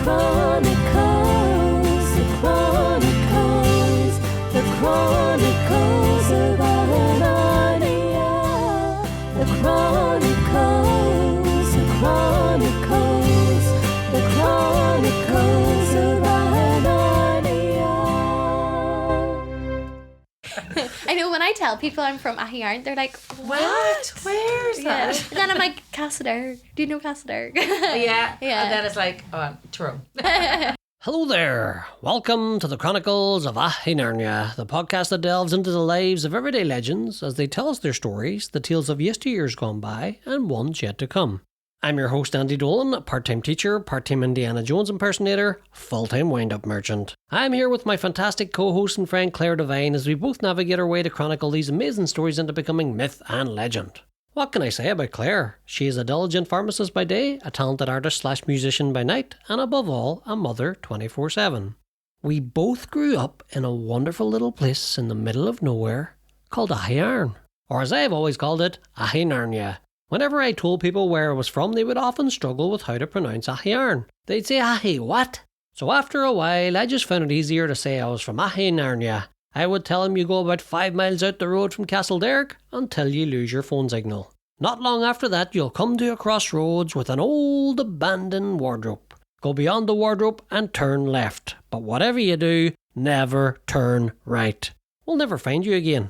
Chronicles of AghyNarnia. The Chronicles of AghyNarnia. I know when I tell people I'm from Aghyaran, they're like, what? Where's that? And then I'm like, Castleberg. Do you know Castleberg? Yeah. Yeah. And then it's like, oh, true. Hello there. Welcome to the Chronicles of AghyNarnia, the podcast that delves into the lives of everyday legends as they tell us their stories, the tales of yesteryears gone by and ones yet to come. I'm your host Andy Dolan, a part-time teacher, part-time Indiana Jones impersonator, full-time wind-up merchant. I'm here with my fantastic co-host and friend Claire Devine as we both navigate our way to chronicle these amazing stories into becoming myth and legend. What can I say about Claire? She is a diligent pharmacist by day, a talented artist/musician by night, and above all, a mother 24/7. We both grew up in a wonderful little place in the middle of nowhere called Aghyaran, or as I have always called it, AghyNarnia. Whenever I told people where I was from, they would often struggle with how to pronounce Aghyaran. They'd say, "Aghy, what?" So after a while, I just found it easier to say I was from AghyNarnia. I would tell them you go about 5 miles out the road from Castleberg until you lose your phone signal. Not long after that, you'll come to a crossroads with an old abandoned wardrobe. Go beyond the wardrobe and turn left. But whatever you do, never turn right. We'll never find you again.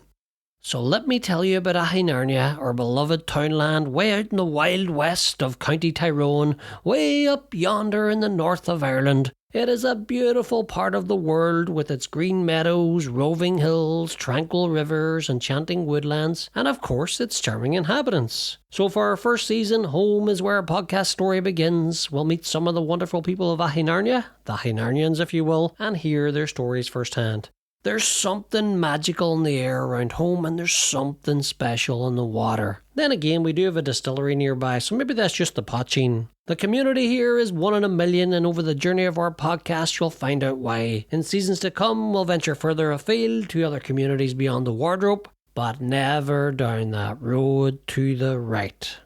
So let me tell you about AghyNarnia, our beloved townland way out in the wild west of County Tyrone, way up yonder in the north of Ireland. It is a beautiful part of the world with its green meadows, roving hills, tranquil rivers, enchanting woodlands, and of course its charming inhabitants. So for our first season, home is where our podcast story begins. We'll meet some of the wonderful people of AghyNarnia, the AghyNarnians if you will, and hear their stories firsthand. There's something magical in the air around home and there's something special in the water. Then again, we do have a distillery nearby, so maybe that's just the poaching. The community here is 1 in a million, and over the journey of our podcast, you'll find out why. In seasons to come, we'll venture further afield to other communities beyond the wardrobe, but never down that road to the right.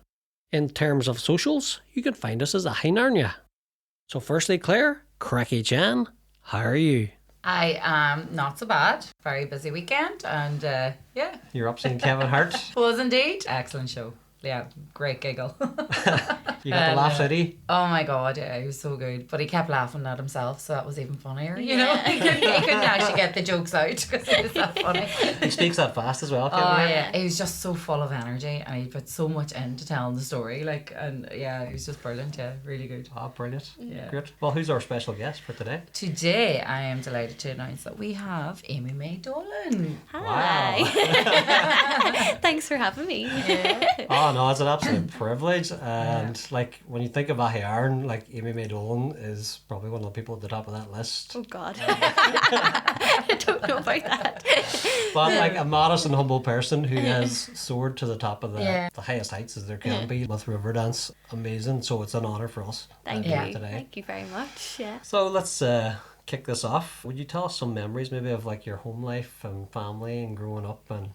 In terms of socials, you can find us as AghyNarnia. So firstly, Claire, cracky Jan, how are you? I am not so bad. Very busy weekend and yeah. You're up seeing Kevin Hart. Was indeed. Excellent show. Yeah, great giggle. You got the laughs out of you? Oh my god, yeah, he was so good. But he kept laughing at himself, so that was even funnier. You know, he couldn't actually get the jokes out because he was that funny. He speaks that fast as well, Kevin. Oh yeah, he was just so full of energy and he put so much into telling the story. And yeah, he was just brilliant. Yeah, really good. Oh, brilliant. Yeah. Great. Well, who's our special guest for today? Today, I am delighted to announce that we have Amy-Mae Dolan. Hi. Wow. Thanks for having me. Yeah. Oh no, it's an absolute privilege. And like when you think of Aghyaran, like Amy-Mae Dolan is probably one of the people at the top of that list. Oh God. I don't know about that. But like a modest and humble person who has soared to the top of the highest heights as there can be with Riverdance. Amazing. So it's an honour for us. Thank to you. be here today. Thank you very much. Yeah. So let's kick this off. Would you tell us some memories maybe of like your home life and family and growing up and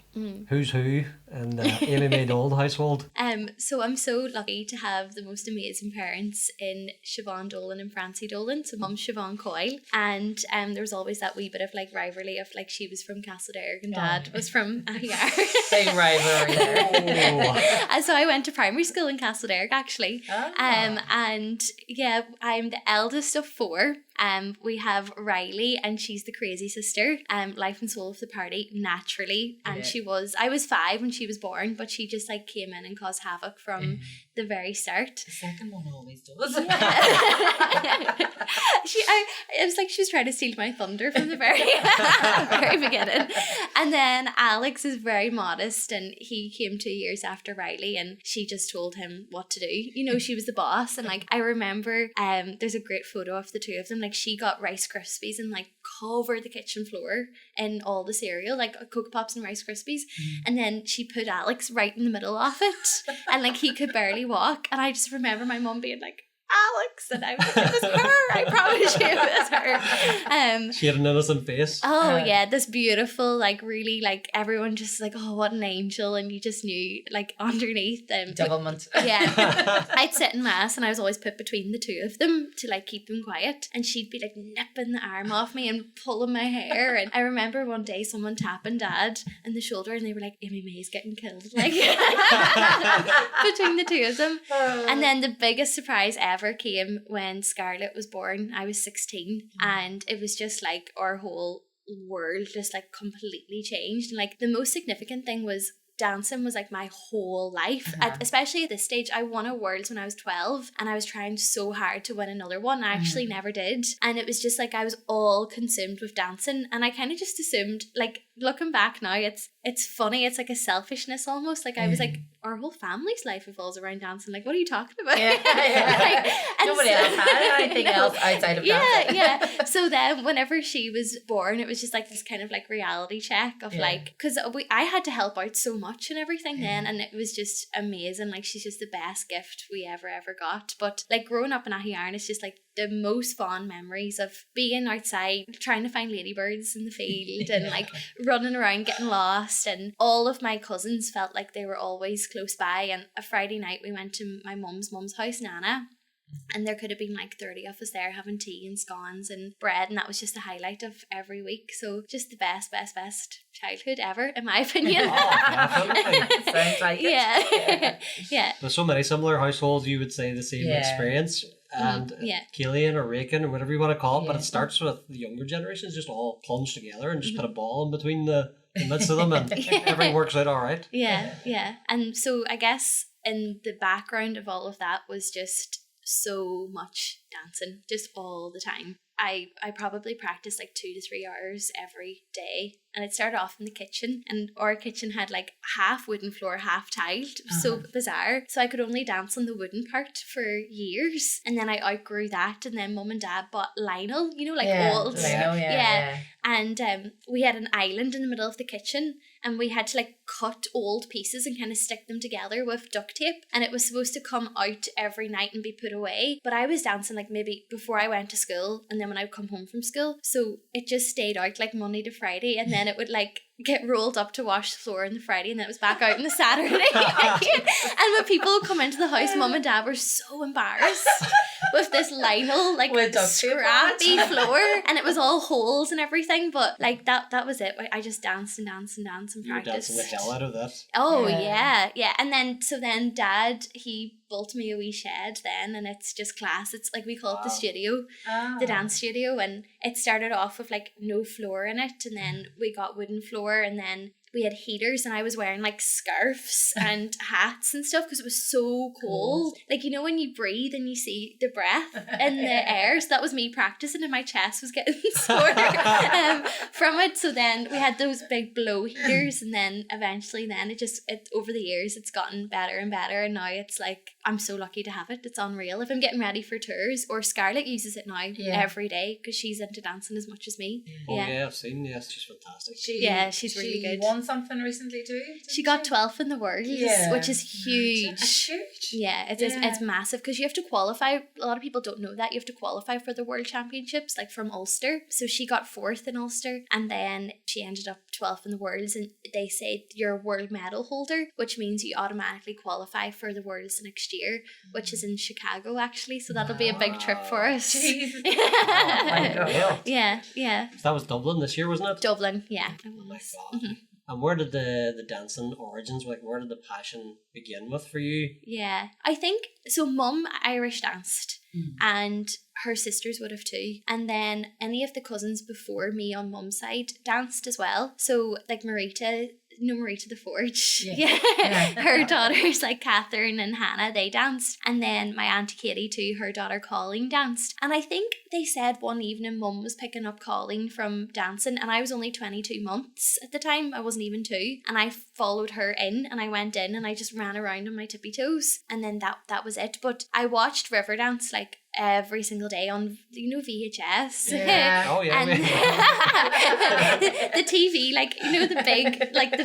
who's who in the Amy-Mae Dolan household? So I'm so lucky to have the most amazing parents in Siobhan Dolan and Francie Dolan. So mum Siobhan Coyle, and there was always that wee bit of like rivalry of like she was from Castleberg and dad was from Aghyaran. Big rivalry there. And so I went to primary school in Castleberg actually. And yeah, I'm the eldest of 4. We have Riley, and she's the crazy sister, life and soul of the party naturally. And I was 5 when she was born, but she just like came in and caused havoc from the very start. The second one always does. It was like she was trying to steal my thunder from the very very beginning. And then Alex is very modest, and he came 2 years after Riley, and she just told him what to do. You know, she was the boss. And like I remember there's a great photo of the two of them. Like she got Rice Krispies and like covered the kitchen floor in all the cereal, like Cocoa Pops and Rice Krispies. And then she put Alex right in the middle of it, and like he could barely walk. And I just remember my mum being like, Alex, and I was like, it was her, I promise you it was her. She had an innocent face. Oh yeah, this beautiful, like really, like everyone just like, oh, what an angel, and you just knew like underneath them. Doublemint. Yeah, I'd sit in mass and I was always put between the two of them to like keep them quiet, and she'd be like nipping the arm off me and pulling my hair. And I remember one day someone tapping Dad in the shoulder, and they were like, Amy-Mae's getting killed, like between the two of them. And then the biggest surprise ever came when Scarlett was born. I was 16, and it was just like our whole world just like completely changed. And like the most significant thing was dancing was like my whole life. Especially at this stage, I won awards when I was 12, and I was trying so hard to win another one. I actually never did, and it was just like I was all consumed with dancing, and I kind of just assumed, like looking back now, it's funny, it's like a selfishness almost, like I was like, our whole family's life revolves around dancing, like what are you talking about? Like, nobody else had anything else outside of dancing. Yeah. So then whenever she was born, it was just like this kind of like reality check of like, because I had to help out so much and everything then, and it was just amazing. Like she's just the best gift we ever got. But like growing up in Aghyaran is just like the most fond memories of being outside trying to find ladybirds in the field and like running around getting lost, and all of my cousins felt like they were always close by. And a Friday night we went to my mum's house, Nana, and there could have been like 30 of us there having tea and scones and bread, and that was just the highlight of every week. So just the best childhood ever, in my opinion. Sounds like it. Yeah. There's so many similar households, you would say the same experience. And Killian or Rakin or whatever you want to call it, but it starts with the younger generations just all plunged together and just put a ball in between the midst of them, and everything works out all right. Yeah. And so I guess in the background of all of that was just so much dancing, just all the time. I probably practiced like 2 to 3 hours every day, and it started off in the kitchen, and our kitchen had like half wooden floor, half tiled. It was so bizarre. So I could only dance on the wooden part for years, and then I outgrew that, and then Mum and Dad bought Lionel, you know, like old. Lionel, And we had an island in the middle of the kitchen, and we had to like cut old pieces and kind of stick them together with duct tape, and it was supposed to come out every night and be put away. But I was dancing like maybe before I went to school, and then when I would come home from school, so it just stayed out like Monday to Friday, and then it would like get rolled up to wash the floor on the Friday, and then it was back out on the Saturday. And when people would come into the house, Mum and Dad were so embarrassed with this Lionel like scrappy floor, and it was all holes and everything, but like that was it. I just danced and practiced. You were dancing the hell out of that. Oh yeah. And then Dad, he built me a wee shed then, and it's just class. It's like we call it the studio, the dance studio, and it started off with like no floor in it, and then we got wooden floor, and then we had heaters, and I was wearing like scarves and hats and stuff because it was so cold. Like, you know, when you breathe and you see the breath in the air, so that was me practicing, and my chest was getting sore from it. So then we had those big blow heaters, and then eventually then it over the years it's gotten better and better, and now it's like I'm so lucky to have it. It's unreal. If I'm getting ready for tours, or Scarlett uses it now every day because she's into dancing as much as me. I've seen. Yes, she's fantastic. She's really good. She won something recently too. She got 12th in the world, which is huge. That's huge. Yeah, it's massive because you have to qualify. A lot of people don't know that you have to qualify for the World Championships, like from Ulster. So she got 4th in Ulster, and then she ended up 12th in the Worlds, and they say you're a world medal holder, which means you automatically qualify for the Worlds next year, which is in Chicago actually. So that'll be a big trip for us. Jeez. Oh my God. Yeah. So that was Dublin this year, wasn't it? Dublin, yeah. Oh my God. And where did the dancing origins, like where did the passion begin with for you? Yeah, I think, so Mum Irish danced, and her sisters would have too. And then any of the cousins before me on Mum's side danced as well. So like Marita the Forge. Her daughters like Catherine and Hannah, they danced. And then my Auntie Katie too, her daughter Colleen danced. And I think they said one evening Mum was picking up Colleen from dancing, and I was only 22 months at the time. I wasn't even 2. And I followed her in, and I went in and I just ran around on my tippy toes, and then that was it. But I watched Riverdance like every single day on, you know, VHS. Yeah. Oh yeah. And the TV, like, you know, the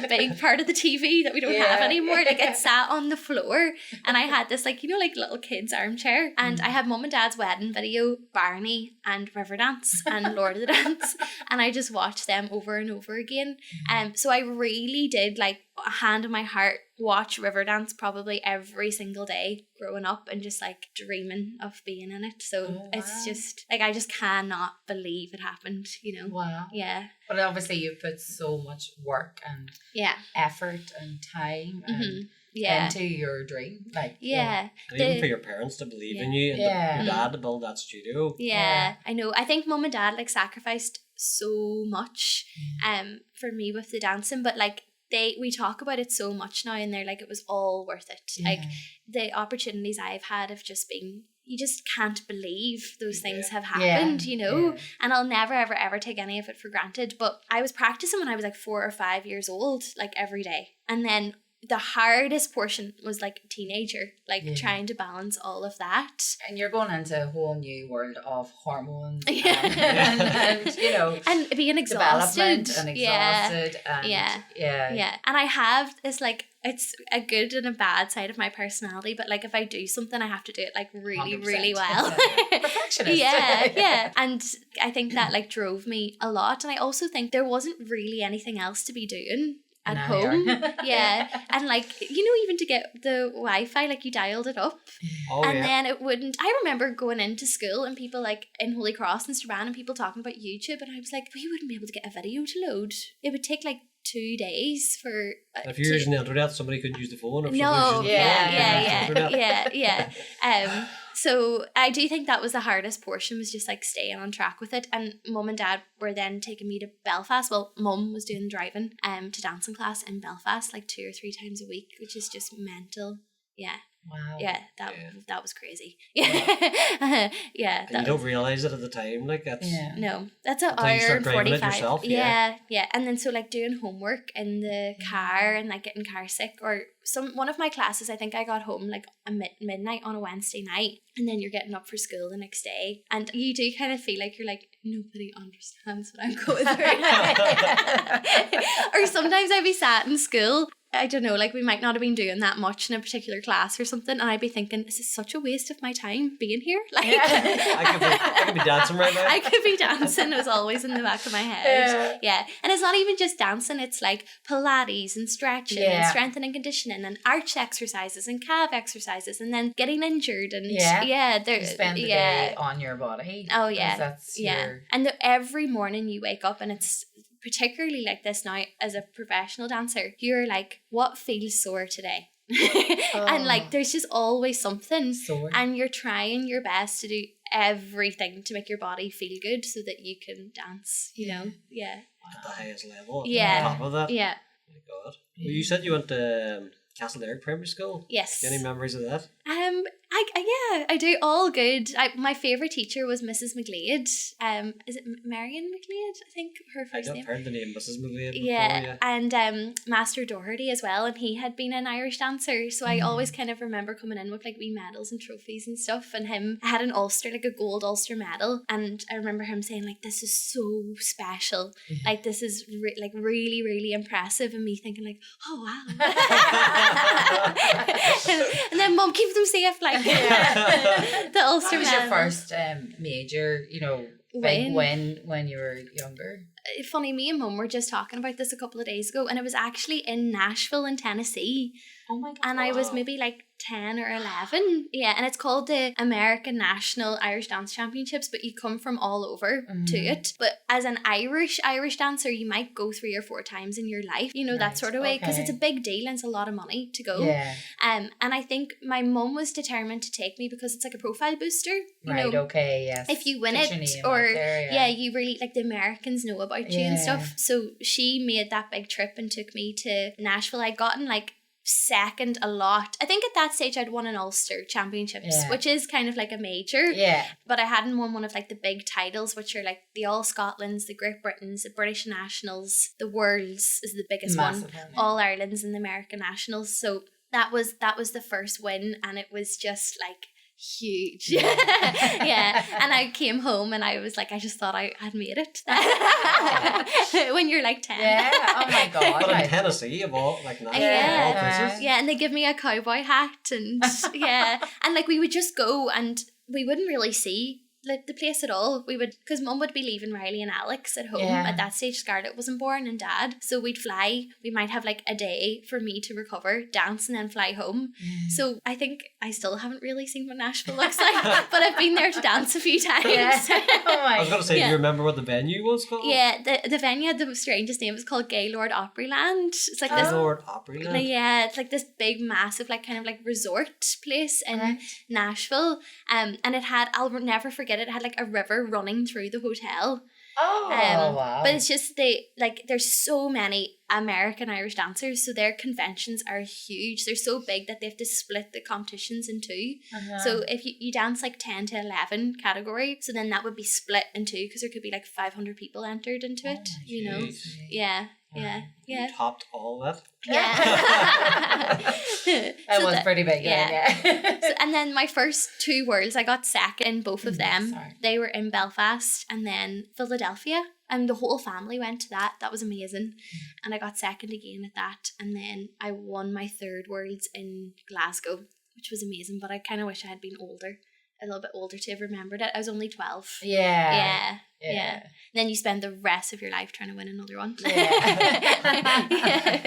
big part of the TV that we don't have anymore, like it sat on the floor, and I had this, like, you know, like little kids armchair, and I had Mum and Dad's wedding video, Barney and Riverdance and Lord of the Dance, and I just watched them over and over again. So I really did, like, a hand on my heart, watch Riverdance probably every single day growing up, and just like dreaming of being in it. So it's just like, I just cannot believe it happened, you know. Wow. Yeah. But obviously you put so much work and effort and time and into your dream. Like yeah. And even for your parents to believe in you, and your dad to build that studio. Yeah, I know. I think Mum and Dad like sacrificed so much for me with the dancing, but like we talk about it so much now, and they're like, it was all worth it. Like the opportunities I've had have just been, you just can't believe those things have happened, you know. And I'll never ever ever take any of it for granted. But I was practicing when I was like 4 or 5 years old, like every day, and then the hardest portion was like a teenager, like trying to balance all of that. And you're going into a whole new world of hormones and you know, and being exhausted and and I have this, like, it's a good and a bad side of my personality, but like if I do something, I have to do it like really 100%. Really well. Perfectionist. And I think that like drove me a lot. And I also think there wasn't really anything else to be doing at home. And like, you know, even to get the Wi-Fi, like you dialed it up then it wouldn't. I remember going into school and people like in Holy Cross and Strabane and people talking about YouTube, and I was like, we wouldn't be able to get a video to load. It would take like 2 days for if you're using the internet, somebody couldn't use the phone. So I do think that was the hardest portion, was just like staying on track with it. And Mum and Dad were then taking me to Belfast. Well, Mum was doing driving to dancing class in Belfast like 2 or 3 times a week, which is just mental. Yeah. Wow. Yeah, that was crazy. And you don't realise it at the time, like that's no, that's an hour and 45. Yourself, and then so like doing homework in the car and like getting car sick, or one of my classes, I think I got home like midnight on a Wednesday night, and then you're getting up for school the next day, and you do kind of feel like you're like, nobody understands what I'm going through. Or sometimes I'd be sat in school, I don't know, like we might not have been doing that much in a particular class or something, and I'd be thinking, this is such a waste of my time being here. Like I could be dancing right now. I could be dancing. It was always in the back of my head. And it's not even just dancing, it's like Pilates and stretching and strength and conditioning and arch exercises and calf exercises, and then getting injured and you spend the day on your body. Oh yeah. That's and every morning you wake up, and it's particularly like this now as a professional dancer, you're like, what feels sore today? And like there's just always something sore, and you're trying your best to do everything to make your body feel good so that you can dance, you know. At the highest level, on top of that. Oh my God. Well, you said you went to Castleberg Primary School. Yes. Any memories of that? I do. All good. My favourite teacher was Mrs. McGlade. Is it Marion McGlade? I think her first name. I've heard the name Mrs. McGlade before, and Master Doherty as well, and he had been an Irish dancer, so I always kind of remember coming in with like wee medals and trophies and stuff, and him had an Ulster, like a gold Ulster medal, and I remember him saying like, this is so special, like this is like really, really impressive, and me thinking like, oh wow. and then Mum, keep them safe, like the Ulster medal. What was your first major, you know, big win when you were younger? Funny, me and Mum were just talking about this a couple of days ago, and it was actually in Nashville in Tennessee. Oh my God. And I was maybe like 10 or 11. Yeah, and it's called the American National Irish Dance Championships, but you come from all over to it. But as an Irish dancer, you might go 3 or 4 times in your life, you know, that sort of way, because it's a big deal and it's a lot of money to go. And I think my mum was determined to take me because it's like a profile booster. You know, if you win it, or you really, like, the Americans know about you and stuff. So she made that big trip and took me to Nashville. I'd gotten like second a lot. I think at that stage I'd won an Ulster Championships, Yeah. which is kind of like a major. Yeah. But I hadn't won one of like the big titles, which are like the All Scotlands, the Great Britains, the British Nationals, the Worlds is the biggest Massive one, one, yeah. All Irelands and the American Nationals. So that was the first win, and it was just like huge. Yeah. And I came home and I was like, I just thought I had made it. When you're like 10. Yeah. Oh my God. But in Like, Tennessee, of all, like, not Yeah. all places. Yeah, and they give me a cowboy hat, and yeah, and like we would just go and we wouldn't really see like the place at all. We would, because Mum would be leaving Riley and Alex at home. Yeah. At that stage Scarlett wasn't born, and Dad, so we'd fly. We might have like a day for me to recover, dance, and then fly home. So I think I still haven't really seen what Nashville looks like, but I've been there to dance a few times. yeah. Oh I my was going to say, do Yeah. you remember what the venue was called? Yeah, the venue had the strangest name. It's called Gaylord Opryland. It's like this. Lord Opryland. Yeah, it's like this big, massive, like kind of like resort place in Right. Nashville. And it had, I'll never forget it, it had like a river running through the hotel. Oh, wow. But it's just there's so many American Irish dancers, so their conventions are huge. They're so big that they have to split the competitions in two. Uh-huh. So if you dance like 10 to 11 category, so then that would be split in two, because there could be like 500 people entered into it, you know. Jeez. Yeah. You topped all that. Yeah. That was pretty big. Yeah. So, and then my first two worlds, I got second in both of them. sorry. They were in Belfast and then Philadelphia. And the whole family went to that. That was amazing. And I got second again at that. And then I won my third worlds in Glasgow, which was amazing. But I kind of wish I had been older, a little bit older to have remembered it. I was only 12. Yeah. Yeah. And then you spend the rest of your life trying to win another one. Yeah.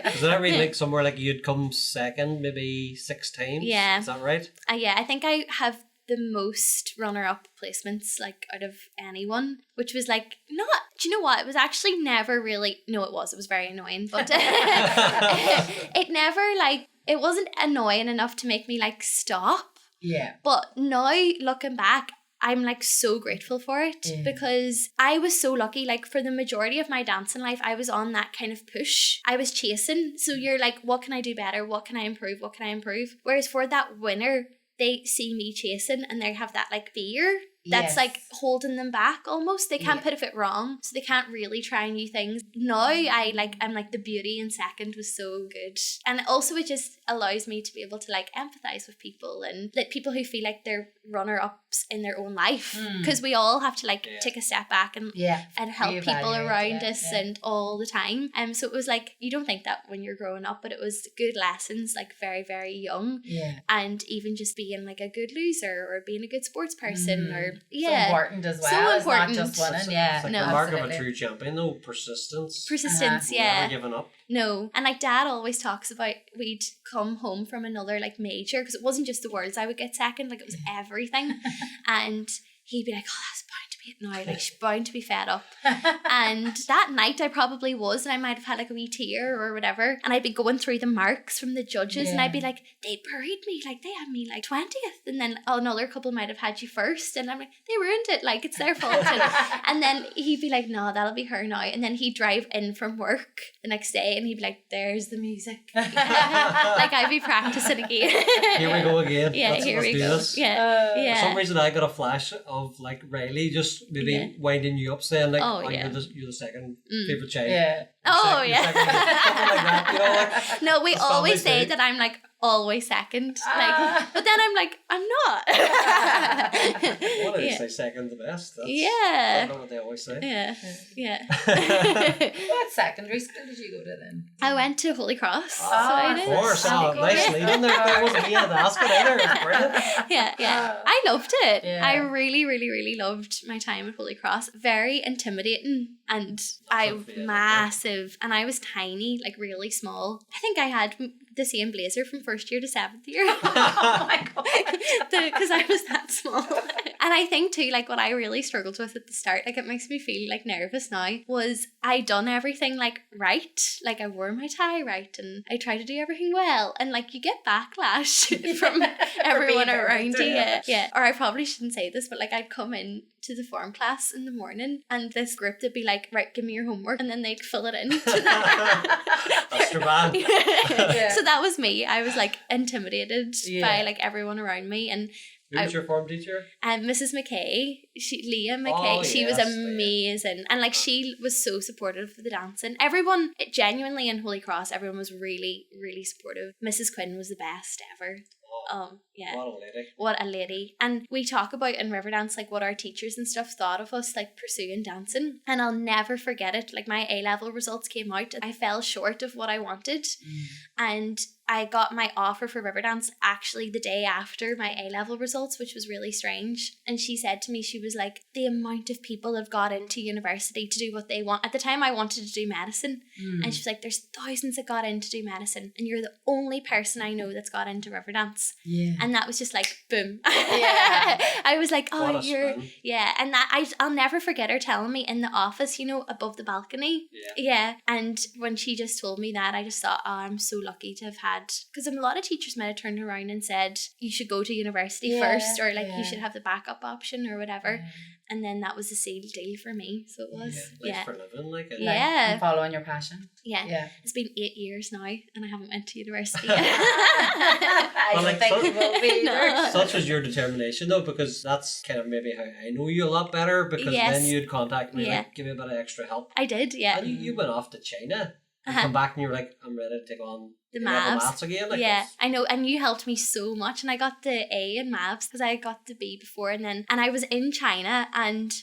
Is that really like somewhere like you'd come second maybe 6 times? Yeah. Is that right? Yeah, I think I have the most runner-up placements like out of anyone, which was like not, do you know what, it was actually never really, no it was very annoying, but it never like, it wasn't annoying enough to make me like stop. Yeah. But now looking back, I'm like so grateful for it, because I was so lucky. Like for the majority of my dancing life, I was on that kind of push. I was chasing. So you're like, what can I do better? What can I improve? What can I improve? Whereas for that winner, they see me chasing and they have that like fear that's Yes. like holding them back almost. They can't Yeah. put a foot wrong, so they can't really try new things. Now I'm like the beauty in second was so good, and also it just allows me to be able to like empathize with people and like people who feel like they're runner-ups in their own life, because we all have to like take a step back and Yeah. help people Reevaluate, around yeah, us yeah. and all the time. So it was like, you don't think that when you're growing up, but it was good lessons like very, very young. Yeah. And even just being like a good loser or being a good sports person or So yeah, important as So well. It's not important. just winning. Yeah. It's like No, the mark of a absolutely. true champion, though. Persistence. persistence. Uh-huh. Yeah, Never giving up. no, and like Dad always talks about we'd come home from another like major, because it wasn't just the worlds I would get second, like it was everything, and he'd be like, oh, that's bound to be it now, like she's bound to be fed up. And that night I probably was, and I might have had like a wee tear or whatever, and I'd be going through the marks from the judges, and I'd be like, they buried me, like they had me like 20th, and then another couple might have had you first, and I'm like, they ruined it, like it's their fault. And then he'd be like, no, that'll be her now. And then he'd drive in from work the next day and he'd be like, there's the music. Like I'd be practicing again. Here we go again. Yeah, let's here we do go. this. Yeah, For yeah. some reason, I got a flash of like Riley just maybe Yeah. winding you up, saying like, Oh, "Oh, yeah. you're the second favorite child." Yeah. Oh, You're yeah. second, something like that. You know, like No, we That's always family say too. that I'm like always second. Like, but then I'm like, I'm not. what did Yeah. they say? Second the best. That's, Yeah. That's not what they always say. Yeah. What secondary school did you go to then? I went to Holy Cross. so Oh, I of did. course. Holy Oh, nice Cross. lead in there. That wasn't me to ask it either. It's brilliant. Yeah. I loved it. Yeah. I really, really, really loved my time at Holy Cross. Very intimidating, and massive, and I was tiny, like really small. I think I had the same blazer from first year to 7th year. Oh my god. Because I was that small. And I think too, like what I really struggled with at the start, like it makes me feel like nervous now, was I done everything like right. Like I wore my tie right and I tried to do everything well. And like you get backlash from everyone around you. Yeah. Or I probably shouldn't say this, but like I'd come in to the form class in the morning and this group would be like, right, give me your homework, and then they'd fill it in to that. That's too bad. Yeah. So that was me. I was like intimidated by like everyone around me. And Who's your form teacher? Mrs. McKay, Leah McKay, she was yes, amazing. And like she was so supportive of the dancing. Everyone, genuinely in Holy Cross, everyone was really, really supportive. Mrs. Quinn was the best ever. Yeah. What a lady. What a lady. And we talk about in Riverdance like what our teachers and stuff thought of us like pursuing dancing, and I'll never forget it. Like my A-level results came out and I fell short of what I wanted, and I got my offer for Riverdance actually the day after my A-level results, which was really strange. And she said to me, she was like, the amount of people have got into university to do what they want. At the time I wanted to do medicine, and she was like, there's thousands that got in to do medicine and you're the only person I know that's got into Riverdance. Yeah. And that was just like boom. Yeah. I was like, What oh, a you're spin. yeah. And that I'll never forget her telling me in the office, you know, above the balcony. Yeah. And when she just told me that, I just thought, oh, I'm so lucky to have had, because a lot of teachers might have turned around and said you should go to university first, or like you should have the backup option or whatever. And then that was a sealed deal for me. So it was. Like for living, like it. Yeah. And following your passion. Yeah. It's been 8 years now and I haven't went to university I Well, don't like, think so- you will be either. No. Such was your determination though, because that's kind of maybe how I know you a lot better, because Yes. then you'd contact me Yeah. like, give me a bit of extra help. I did, yeah. And you went off to China and come back and you were like, I'm ready to take on The A-level maths. maths again. Like Yeah, that's- I know, and you helped me so much, and I got the A in maths because I got the B before, and I was in China, and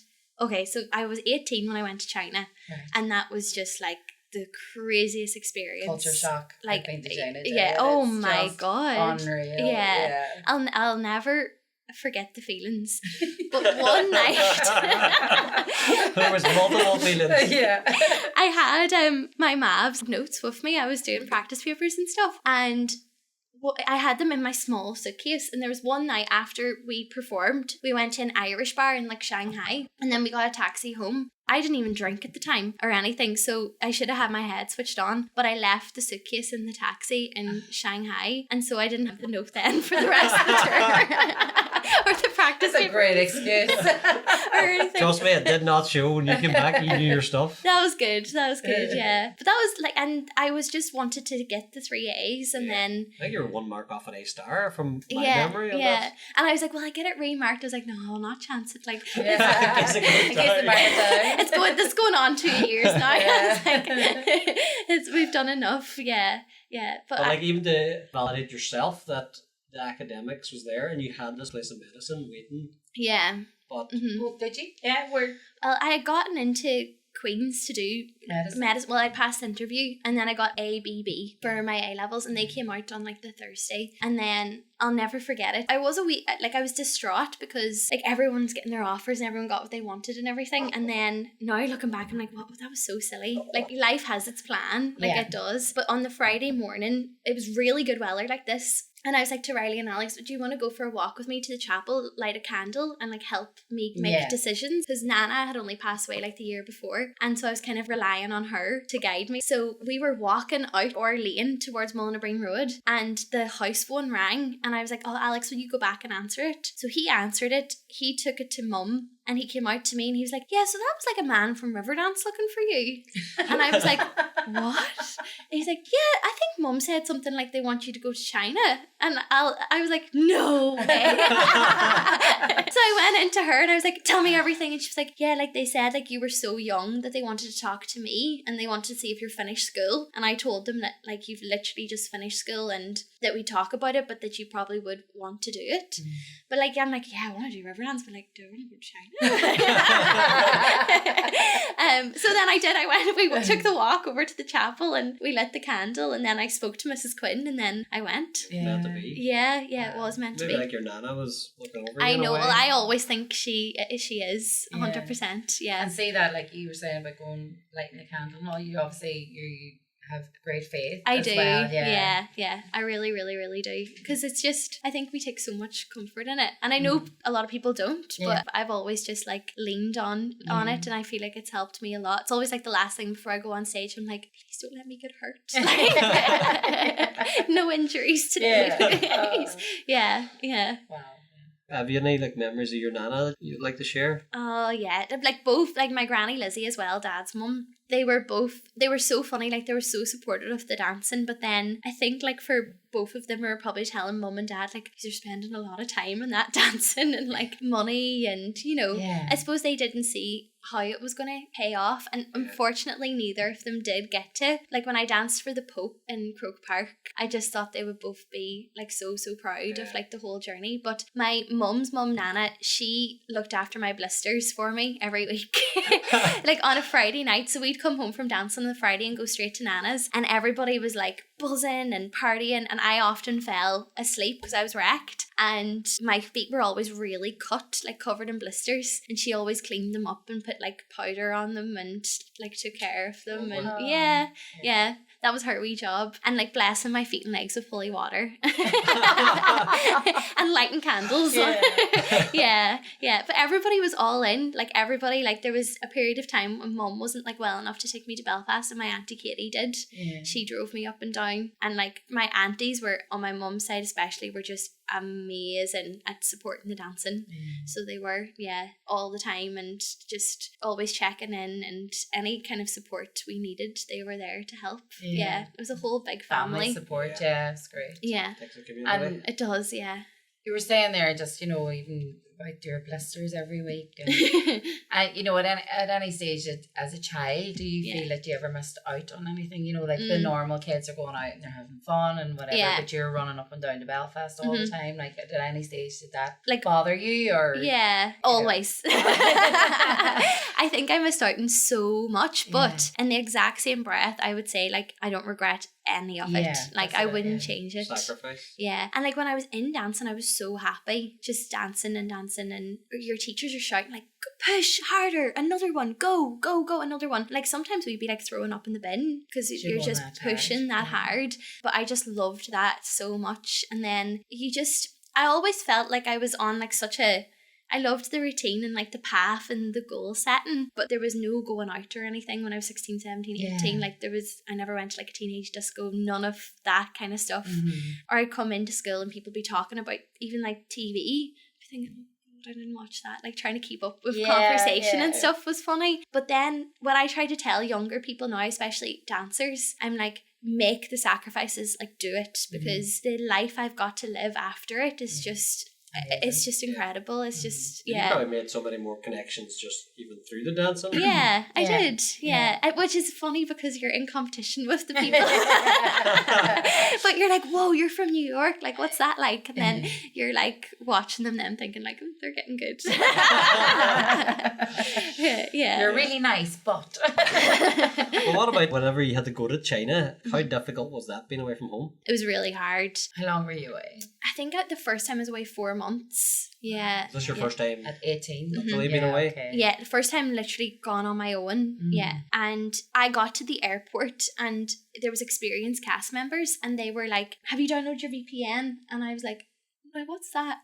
okay, so I was 18 when I went to China, Right. and that was just like the craziest experience. Culture shock. Like, I've been to China too. yeah, oh It's my just God. Unreal. Yeah. I'll never forget the feelings. But one night There was multiple feelings. Yeah. I had my Mavs notes with me. I was doing practice papers and stuff, and I had them in my small suitcase. And there was one night after we performed, we went to an Irish bar in like Shanghai, and then we got a taxi home. I didn't even drink at the time or anything, so I should have had my head switched on, but I left the suitcase in the taxi in Shanghai, and so I didn't have the note then for the rest of the tour. Or the practice That's a paper. great excuse. Or anything. Trust me, it did not show when you came back. You knew your stuff. That was good, yeah. But that was like, and I was just wanted to get the 3 A's, and then I think you were 1 mark off an A star from my yeah, memory of yeah. that. And I was like, well, I get it remarked. I was like, no, I'll not chance it. Like, Yeah. In case it goes In case the down. market down. it's going on 2 years now. Yeah. It's we've done enough. Yeah. But But like even to validate yourself that the academics was there and you had this place of medicine waiting. yeah. But Mhm. Oh, did you? Yeah, we're Well, I had gotten into Queen's to do medicine. well, I passed the interview, and then I got ABB for my A levels, and they came out on like the Thursday, and then I'll never forget it. I was I was distraught because like everyone's getting their offers and everyone got what they wanted and everything, and then now looking back, I'm like, what? That was so silly. Like life has its plan, like Yeah. it does. But on the Friday morning, it was really good weather like this. And I was like to Riley and Alex, do you want to go for a walk with me to the chapel, light a candle, and like help me make Yeah. decisions? Because Nana had only passed away like the year before. And so I was kind of relying on her to guide me. So we were walking out our lane towards Mullanabreen Road, and the house phone rang. And I was like, oh, Alex, will you go back and answer it? So he answered it. He took it to Mum. And he came out to me and he was like, yeah, so that was like a man from Riverdance looking for you. And I was like, what? And he's like, yeah, I think Mum said something like they want you to go to China. And I was like, no way. So I went into her and I was like, tell me everything. And she was like, yeah, like they said like you were so young that they wanted to talk to me and they wanted to see if you're finished school. And I told them that like you've literally just finished school and that we talk about it, but that you probably would want to do it. But like, I'm like, yeah, I want to do Riverdance, but like, do I want to go to China? So then I did. I went. We took the walk over to the chapel and we lit the candle, and then I spoke to Mrs. Quinn, and then I went. meant to be. Yeah, it was meant to Maybe be. like your nana was looking over I you in a know. way. Well, I always think she is 100%. Yeah. And see that, like you were saying about going lighting a candle and all, you obviously you have great faith. I as do. well, Yeah. I really, really, really do. Because it's just, I think we take so much comfort in it. And I know a lot of people don't, Yeah. but I've always just like leaned on it, and I feel like it's helped me a lot. It's always like the last thing before I go on stage, I'm like, please don't let me get hurt. No injuries today. Please. Yeah. Wow. Have you any like memories of your nana that you'd like to share? Oh yeah, like both, like my granny Lizzie as well, Dad's mum. They were so funny, like they were so supportive of the dancing, but then I think like for both of them we were probably telling mum and dad like, you're spending a lot of time on that dancing and like money, and you know, Yeah. I suppose they didn't see how it was going to pay off, and unfortunately neither of them did get to. Like when I danced for the Pope in Croke Park, I just thought they would both be like so proud of like the whole journey. But my mum's mum, Nana, she looked after my blisters for me every week. Like on a Friday night, so we'd come home from dancing on the Friday and go straight to Nana's, and everybody was like buzzing and partying, and I often fell asleep because I was wrecked, and my feet were always really cut, like covered in blisters, and she always cleaned them up and put like powder on them and like took care of them. And yeah, that was her wee job. And like blessing my feet and legs with holy water and lighting candles. Yeah. But everybody was all in, like everybody. Like there was a period of time when mum wasn't like well enough to take me to Belfast, and my auntie Katie did. She drove me up and down, and like my aunties were on my mum's side especially were just amazing at supporting the dancing. So they were all the time, and just always checking in, and any kind of support we needed they were there to help. It was a whole big family support. Yeah, it's great. Takes a community. It does. You were saying there just, you know, even about your blisters every week, and you know, at any stage as a child, do you feel that you ever missed out on anything? You know, like the normal kids are going out and they're having fun and whatever, but you're running up and down to Belfast all the time. Like at any stage did that like bother you, or always? I think I missed out on so much, but in the exact same breath I would say like I don't regret any of it. Like I wouldn't change it. Sacrifice. And like when I was in dancing I was so happy, just dancing, and your teachers are shouting like, push harder, another one, go another one. Like sometimes we'd be like throwing up in the bin because you're just pushing that hard. But I just loved that so much. And then I always felt like I was on like I loved the routine and like the path and the goal setting, but there was no going out or anything when I was 16, 17, 18. Like I never went to like a teenage disco, none of that kind of stuff. Or I'd come into school and people be talking about even like TV. I think, I didn't watch that. Like trying to keep up with conversation and stuff was funny. But then what I try to tell younger people now, especially dancers, I'm like, make the sacrifices, like do it, because the life I've got to live after it is just it's just incredible. It's just You probably made so many more connections just even through the dancing. I did. Which is funny because you're in competition with the people. But you're like, whoa, you're from New York, like what's that like? And then you're like watching them thinking like, oh, they're getting good. You're really nice, but Well, what about whenever you had to go to China? How difficult was that being away from home? It was really hard. how long were you away? I think the first time I was away 4 months. Was this your first time At 18? actually being away? Okay. Yeah, the first time literally gone on my own. And I got to the airport and there was experienced cast members and they were like, have you downloaded your VPN? And I was like, what's that?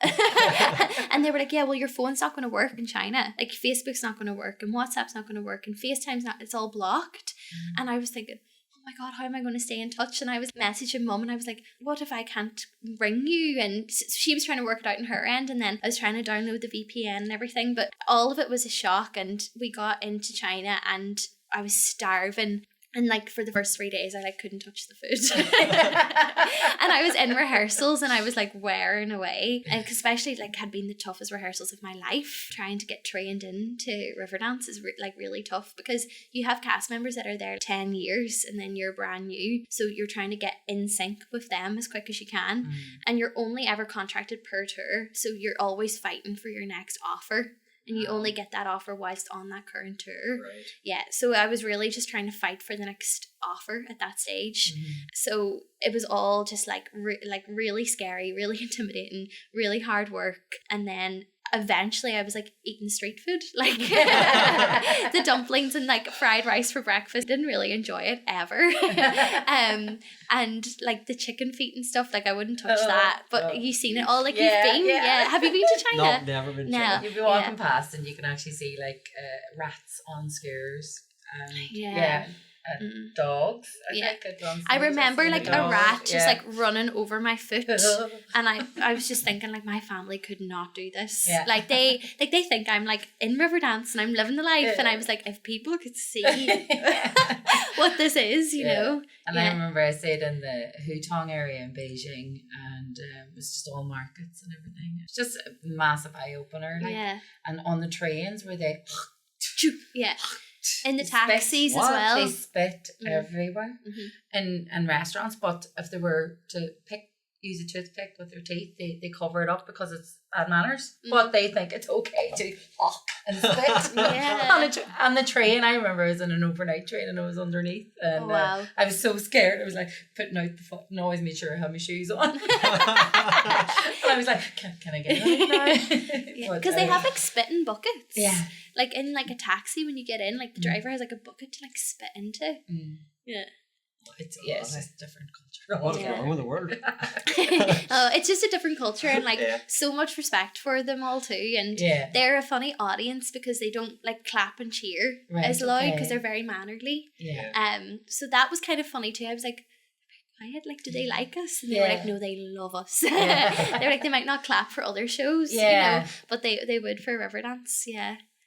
And they were like, yeah, well, your phone's not going to work in China. Like Facebook's not going to work and WhatsApp's not going to work and FaceTime's not, it's all blocked. And I was thinking, oh my God, how am I going to stay in touch? And I was messaging mum and I was like, what if I can't ring you? And she was trying to work it out on her end, and then I was trying to download the VPN and everything, but all of it was a shock. And we got into China and I was starving. And like for the first 3 days I like couldn't touch the food. And I was in rehearsals and I was like wearing away, and especially like had been the toughest rehearsals of my life. Trying to get trained into Riverdance is like really tough because you have cast members that are there 10 years and then you're brand new, so you're trying to get in sync with them as quick as you can. And you're only ever contracted per tour, so you're always fighting for your next offer. And you only get that offer whilst on that current tour. Right. Yeah, so I was really just trying to fight for the next offer at that stage. So it was all just like really scary, really intimidating, really hard work. And then eventually I was like eating street food, like the dumplings and like fried rice for breakfast. Didn't really enjoy it ever. And like the chicken feet and stuff, like I wouldn't touch that. But you've seen it all, like you've been. Yeah. Have you been to China? No, never been. No. China. You'll be walking past and you can actually see like rats on skewers and and dogs. I remember like a rat just like running over my foot, and I was just thinking like my family could not do this. Like they think I'm like in Riverdance and I'm living the life, and I was like, if people could see what this is, you know. And I remember I stayed in the Hutong area in Beijing, and it was just all markets and everything. It's just a massive eye opener. Like, and on the trains where they in the taxis as well. They spit everywhere in restaurants, but if they were to use a toothpick with their teeth, they cover it up because it's bad manners. But they think it's okay to and spit on the train. I remember I was in an overnight train and I was underneath, and I was so scared. I was like putting out the foot and always made sure I had my shoes on. And I was like, can I get it now? Because they have like spitting buckets. Yeah. Like in like a taxi when you get in, like the driver has like a bucket to like spit into. Yeah. It's just a different culture. What's wrong with the world? It's just a different culture, and like so much respect for them all too. And they're a funny audience because they don't like clap and cheer as loud because they're very mannerly. So that was kind of funny too. I was like, quiet, like, do they like us? And they were like, no, they love us. They were like, they might not clap for other shows, you know, but they would for Riverdance.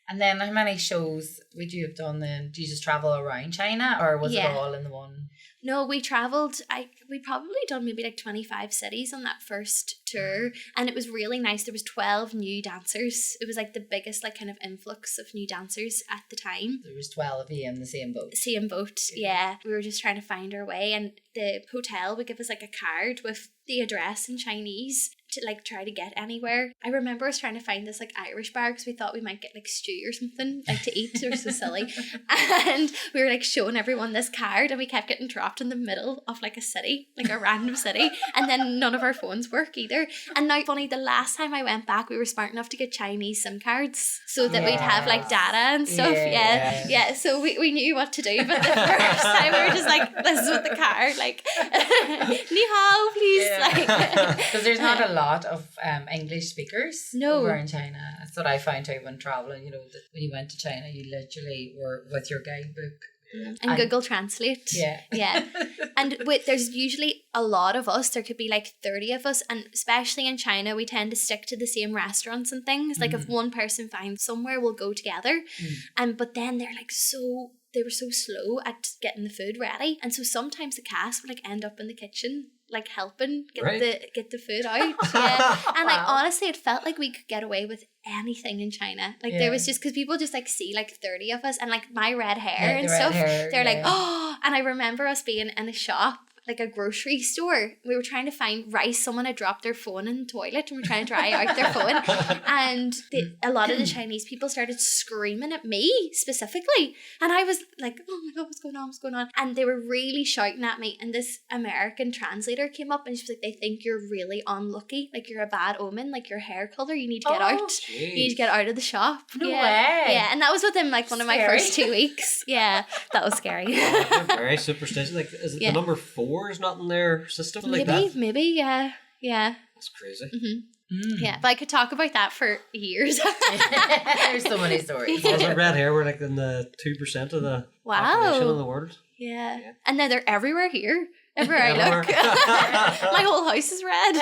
And then how many shows would you have done then? Do you just travel around China, or was it all in the one? No, we travelled, we probably done maybe like 25 cities on that first tour, and it was really nice. There was 12 new dancers. It was like the biggest like kind of influx of new dancers at the time. There was 12 of you in the same boat. Same boat, yeah. We were just trying to find our way, and the hotel would give us like a card with the address in Chinese to like try to get anywhere. I remember us trying to find this like Irish bar because we thought we might get like stew or something like to eat. It was so silly. And we were like showing everyone this card, and we kept getting dropped in the middle of like a city, like a random city, and then none of our phones work either. And now funny, the last time I went back, we were smart enough to get Chinese SIM cards so that we'd have like data and stuff. So we knew what to do, but the first time we were just like, this is what the card like ni hao please, like because there's not a lot of English speakers over in China. That's what I found out when traveling, you know, that when you went to China you literally were with your guidebook and Google Translate. And there's usually a lot of us. There could be like 30 of us, and especially in China we tend to stick to the same restaurants and things. Like if one person finds somewhere, we'll go together. But then they're like they were so slow at getting the food ready, and so sometimes the cast would like end up in the kitchen like helping get the food out. And like honestly it felt like we could get away with anything in China. Like there was just, because people just like see like 30 of us and like my red hair and stuff, they're like, oh. And I remember us being in a shop, like a grocery store. We were trying to find rice. Someone had dropped their phone in the toilet and we're trying to dry out their phone. And a lot of the Chinese people started screaming at me specifically. And I was like, oh my God, what's going on? What's going on? And they were really shouting at me. And this American translator came up and she was like, they think you're really unlucky. Like you're a bad omen. Like your hair colour, you need to get out. You need to get out of the shop. No way. Yeah. And that was within like one of my first 2 weeks. Yeah. That was scary. They're very superstitious. Like, is it the number 4 is not in their system? Like Maybe, yeah. That's crazy. Yeah, but I could talk about that for years. There's so many stories. Was it red hair? We're like in the 2% of the population of the world. Yeah. And then they're everywhere here. Everywhere I look. My whole house is red.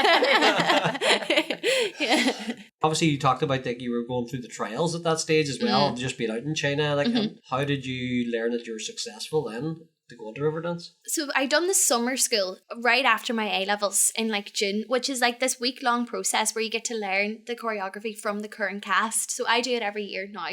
Obviously you talked about that you were going through the trials at that stage as well, just being out in China. Like, how did you learn that you were successful then to go into Riverdance? So I done the summer school right after my A-levels in like June, which is like this week-long process where you get to learn the choreography from the current cast. So I do it every year now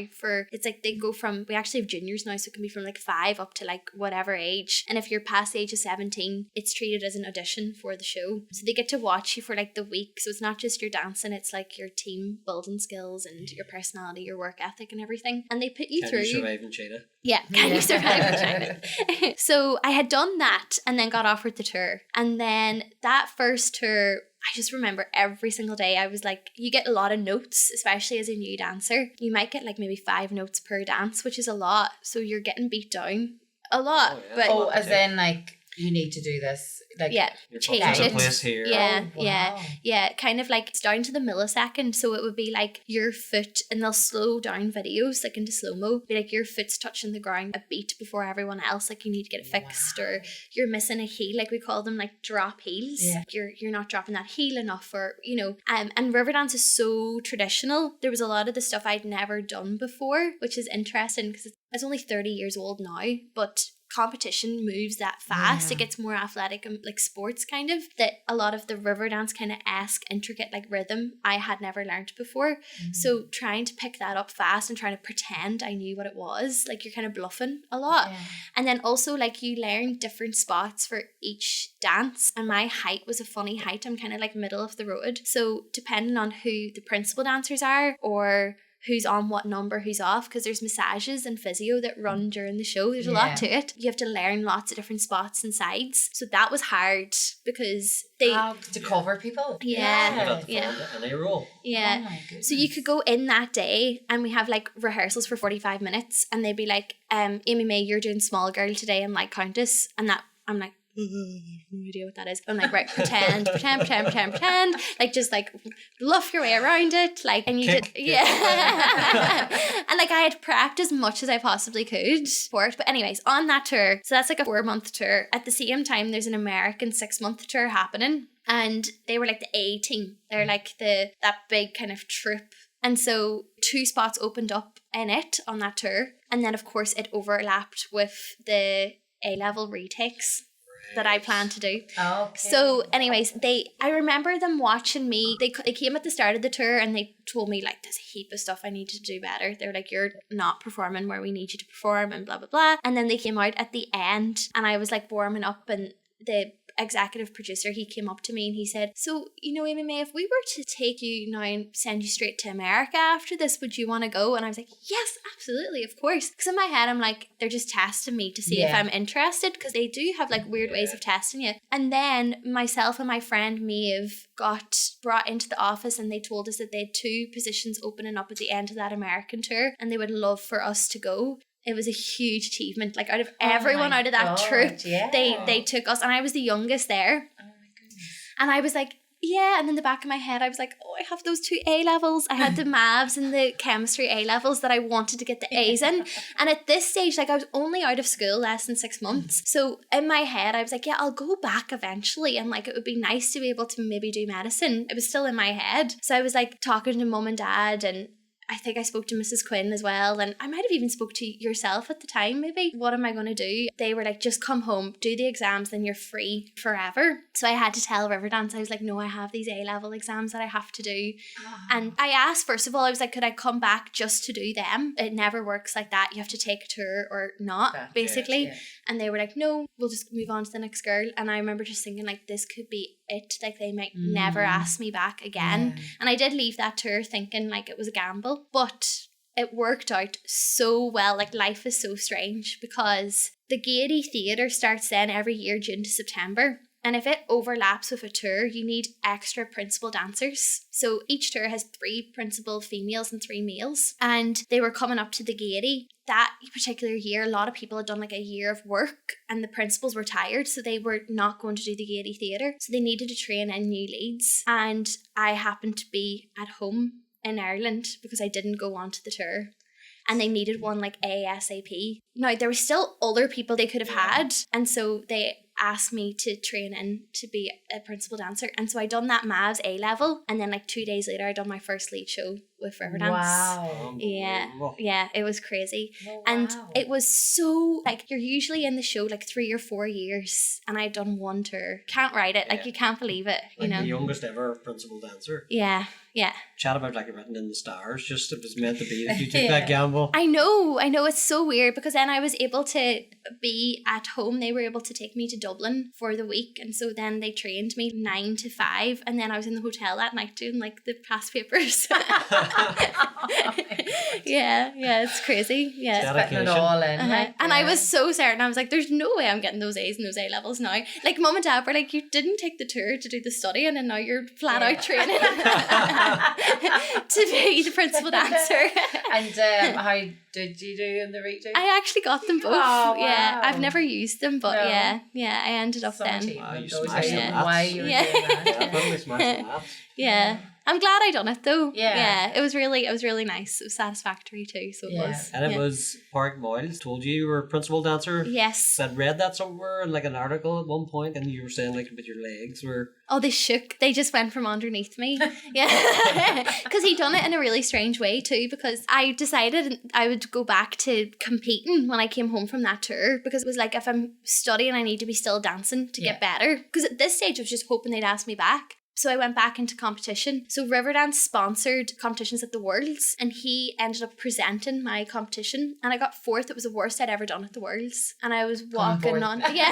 it's like they go from, we actually have juniors now, so it can be from like 5 up to like whatever age. And if you're past the age of 17, it's treated as an audition for the show. So they get to watch you for like the week. So it's not just your dancing, it's like your team building skills and your personality, your work ethic and everything. And they put you through. Can you survive in China? Yeah, can you survive in China? So I had done that and then got offered the tour. And then that first tour I just remember every single day I was like, you get a lot of notes, especially as a new dancer. You might get like maybe 5 notes per dance, which is a lot. So you're getting beat down a lot. Oh, yeah. But Oh, as in like you need to do this. Like yeah, You're change put in a it. place here. Yeah, Oh, yeah, wow. yeah. Kind of like it's down to the millisecond. So it would be like your foot, and they'll slow down videos like into slow mo. Be like your foot's touching the ground a beat before everyone else. Like you need to get it fixed, or you're missing a heel. Like we call them like drop heels. Yeah. You're not dropping that heel enough, or you know. And Riverdance is so traditional. There was a lot of the stuff I'd never done before, which is interesting because it's only 30 years old now, but competition moves that fast. Yeah. It gets more athletic and like sports kind of, that a lot of the Riverdance kind of esque intricate like rhythm I had never learned before. So trying to pick that up fast and trying to pretend I knew what it was, like you're kind of bluffing a lot. Yeah. And then also like you learn different spots for each dance, and my height was a funny height. I'm kind of like middle of the road, so depending on who the principal dancers are or who's on what number, who's off, because there's massages and physio that run during the show. There's a lot to it. You have to learn lots of different spots and sides. So that was hard because they... to cover people. Yeah. Yeah. Any role. Yeah. Oh my goodness. So you could go in that day and we have like rehearsals for 45 minutes and they'd be like, Amy-Mae, you're doing small girl today and like countess. And that I'm like, no idea what that is. I'm like, right, pretend. Like just like bluff your way around it. Like, and you Kick. did, yeah. And like I had prepped as much as I possibly could for it. But anyways, on that tour, so that's like a 4-month tour. At the same time, there's an American 6-month tour happening. And they were like the A team. They're like that big kind of troupe. And so 2 spots opened up in it on that tour. And then of course it overlapped with the A-level retakes that I planned to do. Okay. So anyways, I remember them watching me. They came at the start of the tour and they told me like there's a heap of stuff I need to do better. They're like, you're not performing where we need you to perform and blah blah blah. And then they came out at the end and I was like warming up, and the executive producer, he came up to me and he said, so you know, Amy-Mae, if we were to take you now and send you straight to America after this, would you want to go? And I was like, yes, absolutely, of course. Because in my head I'm like, they're just testing me to see if I'm interested, because they do have like weird ways of testing you. And then myself and my friend Maeve got brought into the office and they told us that they had 2 positions opening up at the end of that American tour and they would love for us to go. It was a huge achievement. Like out of everyone out of that troupe, they took us, and I was the youngest there. Oh my goodness. And I was like, yeah. And in the back of my head, I was like, oh, I have those 2 A levels. I had the maths and the chemistry A levels that I wanted to get the A's in. And at this stage, like I was only out of school less than 6 months. So in my head, I was like, yeah, I'll go back eventually. And like, it would be nice to be able to maybe do medicine. It was still in my head. So I was like talking to mum and dad, and I think I spoke to Mrs. Quinn as well, and I might have even spoke to yourself at the time maybe. What am I going to do? They were like, just come home, do the exams, then you're free forever. So I had to tell Riverdance, I was like, no, I have these A-level exams that I have to do. And I asked, first of all, I was like, could I come back just to do them? It never works like that. You have to take a tour or not, basically. Yeah. And they were like, no, we'll just move on to the next girl. And I remember just thinking like, this could be it. Like they might never ask me back again. Yeah. And I did leave that tour thinking like it was a gamble, but it worked out so well. Like life is so strange because the Gaiety Theatre starts then every year, June to September. And if it overlaps with a tour, you need extra principal dancers. So each tour has 3 principal females and 3 males. And they were coming up to the Gaiety. That particular year, a lot of people had done like a year of work and the principals were tired. So they were not going to do the Gaiety Theatre. So they needed to train in new leads. And I happened to be at home in Ireland because I didn't go on to the tour. And they needed one like ASAP. Now, there were still other people they could have had. And so they asked me to train in to be a principal dancer. And so I done that Mavs A-level. And then like 2 days later, I done my first lead show with Riverdance. Wow. Yeah, it was crazy. Oh, And wow. it was so, like, you're usually in the show like 3 or 4 years. And I'd done 1 tour. Can't write it. Like, you can't believe it, you Like know? the youngest ever principal dancer. Yeah. Chat about like written in the stars. Just it was meant to be that you took that gamble. I know, it's so weird because then I was able to be at home. They were able to take me to Dublin for the week, and so then they trained me 9 to 5, and then I was in the hotel that night doing like the past papers. Yeah, it's crazy. Yeah. Putting it all in. Like, And I was so certain. I was like, there's no way I'm getting those A's and those A levels now. Like, Mum and Dad were like, you didn't take the tour to do the studying and now you're flat out training to be the principal dancer. And how did you do in the redo? I actually got them both. Oh, Yeah, wow. I've never used them, but No. yeah, I ended up Some then. achievement, you though, smashed tell you them. why you were Yeah. doing that. Definitely smashed the maths. Yeah. I'm glad I done it though. Yeah. It was really nice. It was satisfactory too. So it Yeah. was. And it yeah. was Park Miles told you were a principal dancer. Yes. I'd read that somewhere in like an article at one point, and you were saying like but your legs were. Oh, they shook. They just went from underneath me. Yeah. Because he'd done it in a really strange way too, because I decided I would go back to competing when I came home from that tour, because it was like, if I'm studying, I need to be still dancing to get better. Because at this stage, I was just hoping they'd ask me back. So I went back into competition. So Riverdance sponsored competitions at the Worlds, and he ended up presenting my competition, and I got fourth. It was the worst I'd ever done at the Worlds, and I was walking fourth. on. Oh Yeah.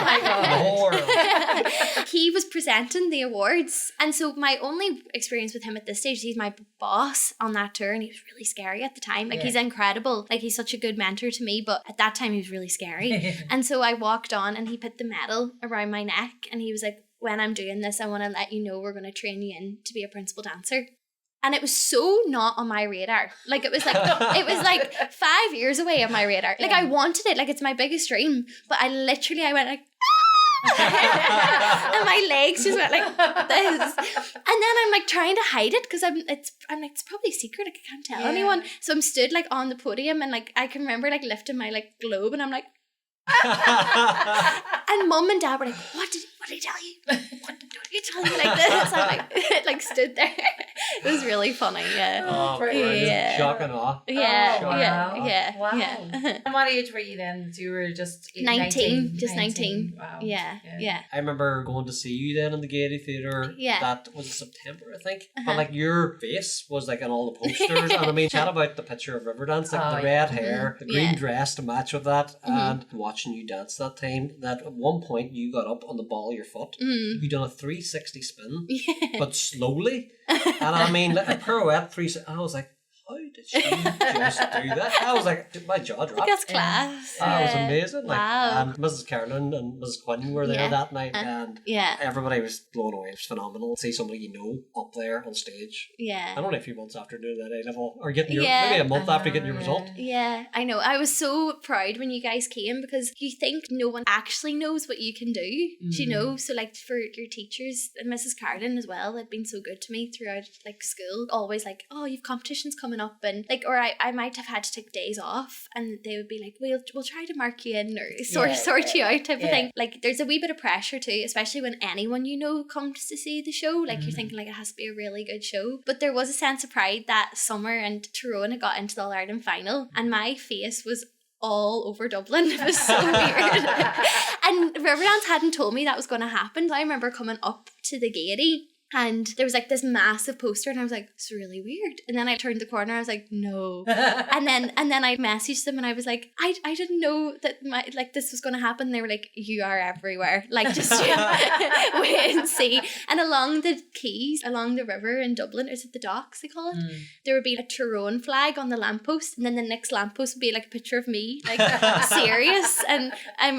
my God. He was presenting the awards, and so my only experience with him at this stage, he's my boss on that tour, and he was really scary at the time. Like, he's incredible, like he's such a good mentor to me, but at that time he was really scary. And so I walked on, and he put the medal around my neck, and he was like, when I'm doing this, I want to let you know we're going to train you in to be a principal dancer. And it was so not on my radar. Like, it was like 5 years away on my radar. Like, I wanted it. Like, it's my biggest dream. But I went like, and my legs just went like this. And then I'm like trying to hide it, because I'm like, it's probably secret. Like, I can't tell anyone. So I'm stood like on the podium, and like I can remember like lifting my like globe, and I'm like, and Mum and Dad were like, what did he tell you? What did he tell you like this? I'm like stood there. It was really funny. Yeah. Oh, brilliant. Yeah. Shock and awe. Yeah. Oh, wow. Yeah. Wow. Yeah. And what age were you then? You were just 19, just 19. Wow. Yeah. I remember going to see you then in the Gaiety Theatre. Yeah. That was September, I think. But like your face was like on all the posters. And I mean, chat about the picture of Riverdance, like the red hair, the green dress to match with that, and watching you dance that time. That at one point you got up on the ball of your foot. You done a 360 spin, but slowly. And I mean, like a pirouette 360. I was like, how did she just do that? I was like, my jaw dropped. That's class. It was amazing. Like, Wow. and Mrs. Carolyn and Mrs. Quinn were there that night, and everybody was blown away. It was phenomenal. See somebody you know up there on stage. Yeah. And only a few months after doing that A-level, or getting your, maybe a month after getting your result. Yeah, I know. I was so proud when you guys came, because you think no one actually knows what you can do. Do you know? So like for your teachers, and Mrs. Carlin as well, had been so good to me throughout like school. Always like, oh, you've competitions coming up, and like, or I might have had to take days off, and they would be like, we'll try to mark you in, or sort you out type of thing. Like, there's a wee bit of pressure too, especially when anyone you know comes to see the show. Like, you're thinking like it has to be a really good show. But there was a sense of pride that summer, and Tyrone had got into the All-Ireland final, and my face was all over Dublin. It was so weird. And Riverdance hadn't told me that was going to happen. I remember coming up to the Gaiety, and there was like this massive poster, and I was like, it's really weird. And then I turned the corner, I was like, no. and then I messaged them, and I was like, I didn't know that this was going to happen. They were like, you are everywhere. Like, just wait and see. And along the quays, along the river in Dublin, is it the docks they call it? There would be a Tyrone flag on the lamppost, and then the next lamppost would be like a picture of me, like serious. And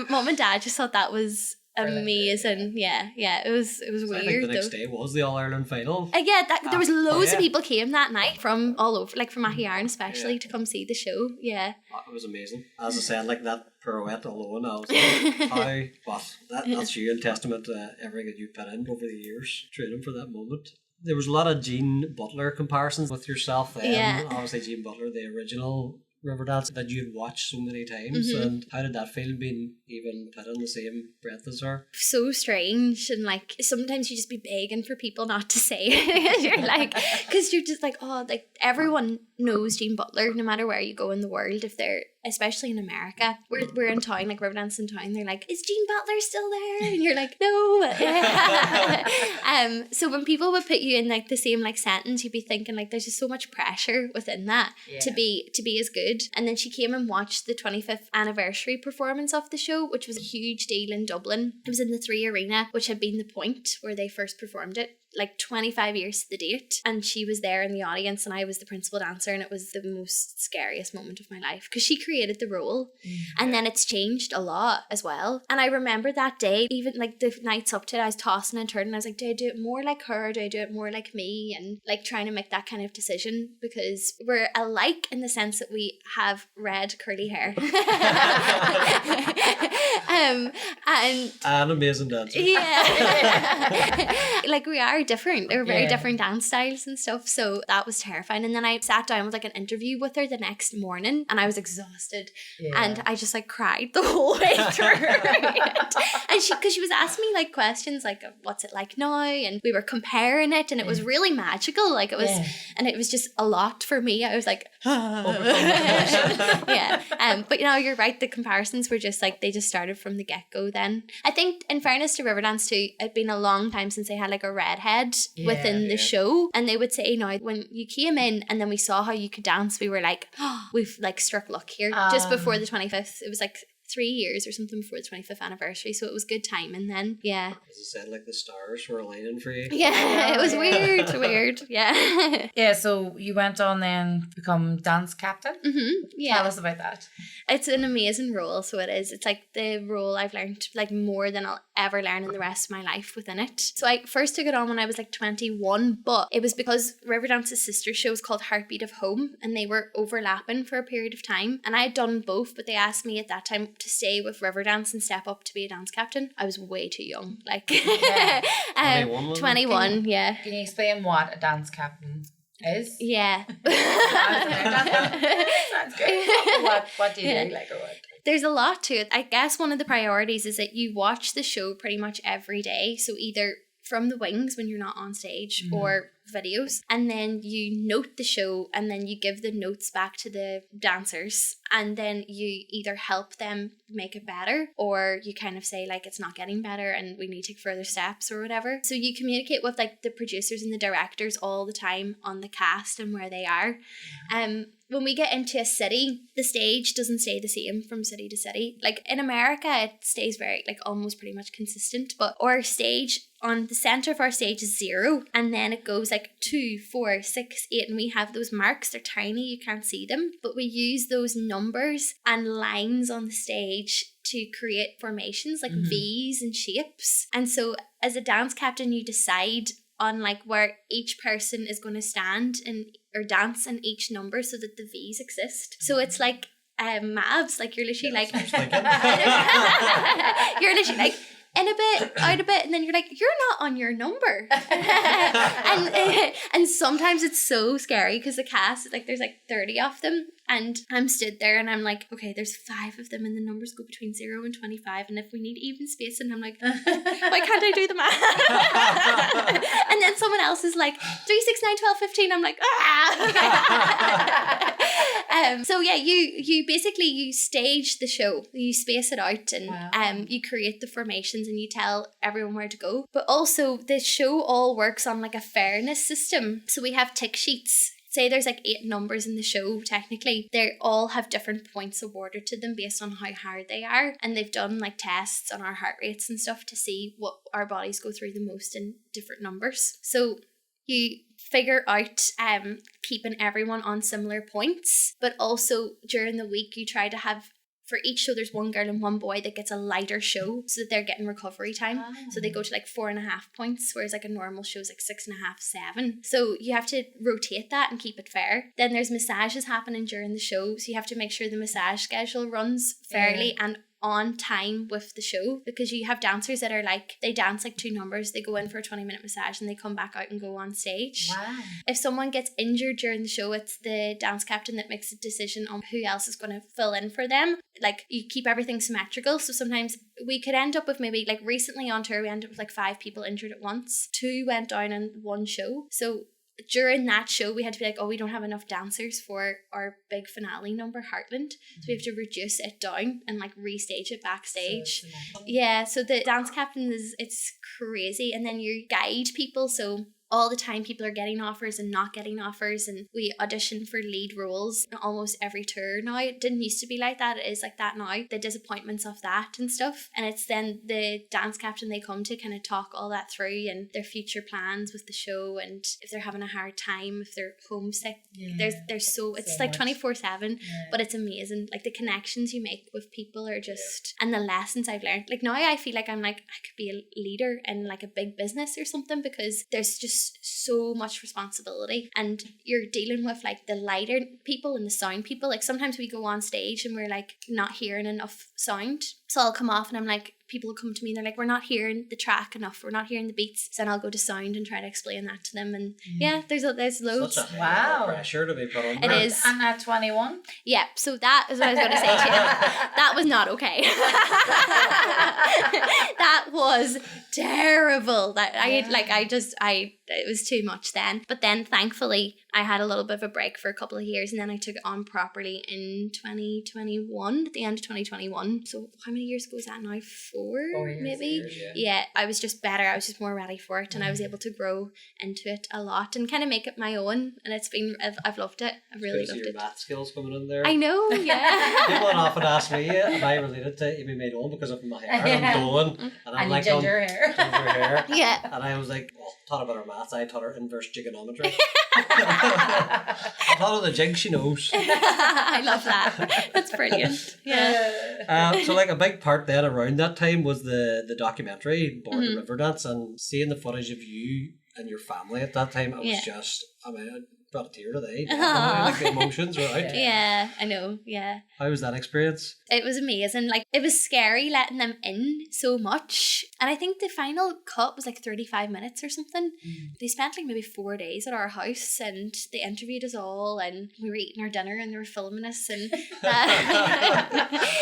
Mum and Dad just thought that was amazing. Yeah, it was So weird. I think the next day was the All-Ireland final. There was loads of people came that night from all over, like from Aghyaran especially, to come see the show. Yeah. It was amazing. As I said, like that pirouette alone, I was like, how, but that's you in testament to everything that you've put in over the years, training for that moment. There was a lot of Jean Butler comparisons with yourself then. Yeah. Obviously Jean Butler, the original Riverdance that you'd watched so many times, and how did that feel being even put in the same breath as her? So strange, and like sometimes you just be begging for people not to say it. You're like, because you're just like, oh, like everyone knows Jean Butler no matter where you go in the world. If they're, especially in America, we're in town, like Riverdance in town, they're like, is Jean Butler still there? And you're like, no. So when people would put you in like the same like sentence, you'd be thinking like there's just so much pressure within that to be as good. And then she came and watched the 25th anniversary performance of the show, which was a huge deal in Dublin. It was in the 3 Arena, which had been the point where they first performed it. like 25 years to the date, and she was there in the audience and I was the principal dancer, and it was the most scariest moment of my life because she created the role. And then it's changed a lot as well. And I remember that day, even like the nights up to it, I was tossing and turning. I was like, do I do it more like her? Do I do it more like me? And like trying to make that kind of decision because we're alike in the sense that we have red curly hair. And amazing dancer. yeah. Like we are different. They're very different dance styles and stuff. So that was terrifying. And then I sat down with like an interview with her the next morning and I was exhausted. And I just like cried the whole way through it. And because she was asking me like questions like, what's it like now? And we were comparing it and it was really magical. Like it was, and it was just a lot for me. I was like, yeah. But you know, you're right. The comparisons were just like, they just started from the get-go then. I think in fairness to Riverdance too, it'd been a long time since they had like a redhead within the show. And they would say, now when you came in and then we saw how you could dance, we were like, oh, we've like struck luck here. Just before the 25th, it was like 3 years or something before the 25th anniversary, so it was good timing then. As it said, like the stars were aligning for you. It was weird. So you went on then to become dance captain. Tell us about that. It's an amazing role, so it is. It's like the role I've learned like more than I'll ever learn in the rest of my life within it. So I first took it on when I was like 21, but it was because Riverdance's sister show was called Heartbeat of Home and they were overlapping for a period of time, and I had done both, but they asked me at that time to stay with Riverdance and step up to be a dance captain. I was way too young, like 21. Can you explain what a dance captain is? Sounds good. What do you do, like, or what? There's a lot to it. I guess one of the priorities is that you watch the show pretty much every day, so either from the wings when you're not on stage or videos, and then you note the show and then you give the notes back to the dancers, and then you either help them make it better or you kind of say like it's not getting better and we need to take further steps or whatever. So you communicate with like the producers and the directors all the time on the cast and where they are. When we get into a city, the stage doesn't stay the same from city to city. Like in America, it stays very, like almost pretty much consistent. But our stage, on the center of our stage is 0. And then it goes like 2, 4, 6, 8. And we have those marks. They're tiny. You can't see them. But we use those numbers and lines on the stage to create formations like V's and shapes. And so as a dance captain, you decide on like where each person is going to stand and or dance in each number so that the V's exist. So it's like maths, like you're literally like you're literally like in a bit, out a bit, and then you're like, you're not on your number. and sometimes it's so scary because the cast, like there's like 30 of them, and I'm stood there and I'm like, okay, there's 5 of them and the numbers go between 0 and 25, and if we need even space, and I'm like, why can't I do the math? And then someone else is like 3, 6, 9, 12, 15. I'm like, so yeah, you basically you stage the show, you space it out, and you create the formations and you tell everyone where to go. But also the show all works on like a fairness system. So we have tick sheets. Say there's like 8 numbers in the show, technically. They all have different points awarded to them based on how hard they are. And they've done like tests on our heart rates and stuff to see what our bodies go through the most in different numbers. So you figure out keeping everyone on similar points, but also during the week you try to have, for each show there's 1 girl and 1 boy that gets a lighter show so that they're getting recovery time. So they go to like 4.5 points, whereas like a normal show is like 6.5, 7. So you have to rotate that and keep it fair. Then there's massages happening during the show, so you have to make sure the massage schedule runs fairly and on time with the show, because you have dancers that are like, they dance like 2 numbers, they go in for a 20-minute massage and they come back out and go on stage. If someone gets injured during the show, it's the dance captain that makes a decision on who else is going to fill in for them. Like you keep everything symmetrical, so sometimes we could end up with maybe like recently on tour we ended up with like 5 people injured at once. 2 went down in 1 show, so during that show we had to be like, oh, we don't have enough dancers for our big finale number, Heartland, so we have to reduce it down and like restage it backstage. So the dance captain it's crazy. And then you guide people, so all the time people are getting offers and not getting offers, and we audition for lead roles almost every tour now. It didn't used to be like that. It is like that now. The disappointments of that and stuff. And it's then the dance captain they come to kind of talk all that through and their future plans with the show, and if they're having a hard time, if they're homesick. There's so it's So like much. 24/7, but it's amazing. Like the connections you make with people are just, and the lessons I've learned. Like now I feel like I'm like, I could be a leader in like a big business or something, because there's just so much responsibility, and you're dealing with like the lighter people and the sound people. Like sometimes we go on stage and we're like not hearing enough sound, so I'll come off and I'm like, people will come to me and they're like, we're not hearing the track enough, we're not hearing the beats. So then I'll go to sound and try to explain that to them. And there's loads. Such a Wow. pressure to be put on. It is. And at 21? Yeah, so that is what I was going to say to you. That was not okay. That was terrible. It was too much then. But then thankfully I had a little bit of a break for a couple of years, and then I took it on properly in 2021, at the end of 2021. So how many years ago was that now? 4 years, maybe? Yeah, I was just better. I was just more ready for it, and I was able to grow into it a lot and kind of make it my own. And I've loved it. I've really loved your it. math skills coming in there. I know, yeah. People often ask me, am I related to Amy-Mae Dolan because of my hair? Yeah. I'm Dolan. And I'm And like, ginger hair. ginger hair. Yeah. And I was like, well, taught about her maths. I taught her inverse trigonometry. I taught her the jig she knows. I love that. That's brilliant. Yeah. So like a big part then around that time was the documentary Born to Riverdance, and seeing the footage of you and your family at that time. It was just, I mean, it brought a tear to the eye. Definitely. Like the emotions were out. Yeah, I know. Yeah. How was that experience? It was amazing. Like, it was scary letting them in so much. And I think the final cut was like 35 minutes or something. They spent like maybe 4 days at our house, and they interviewed us all, and we were eating our dinner and they were filming us, and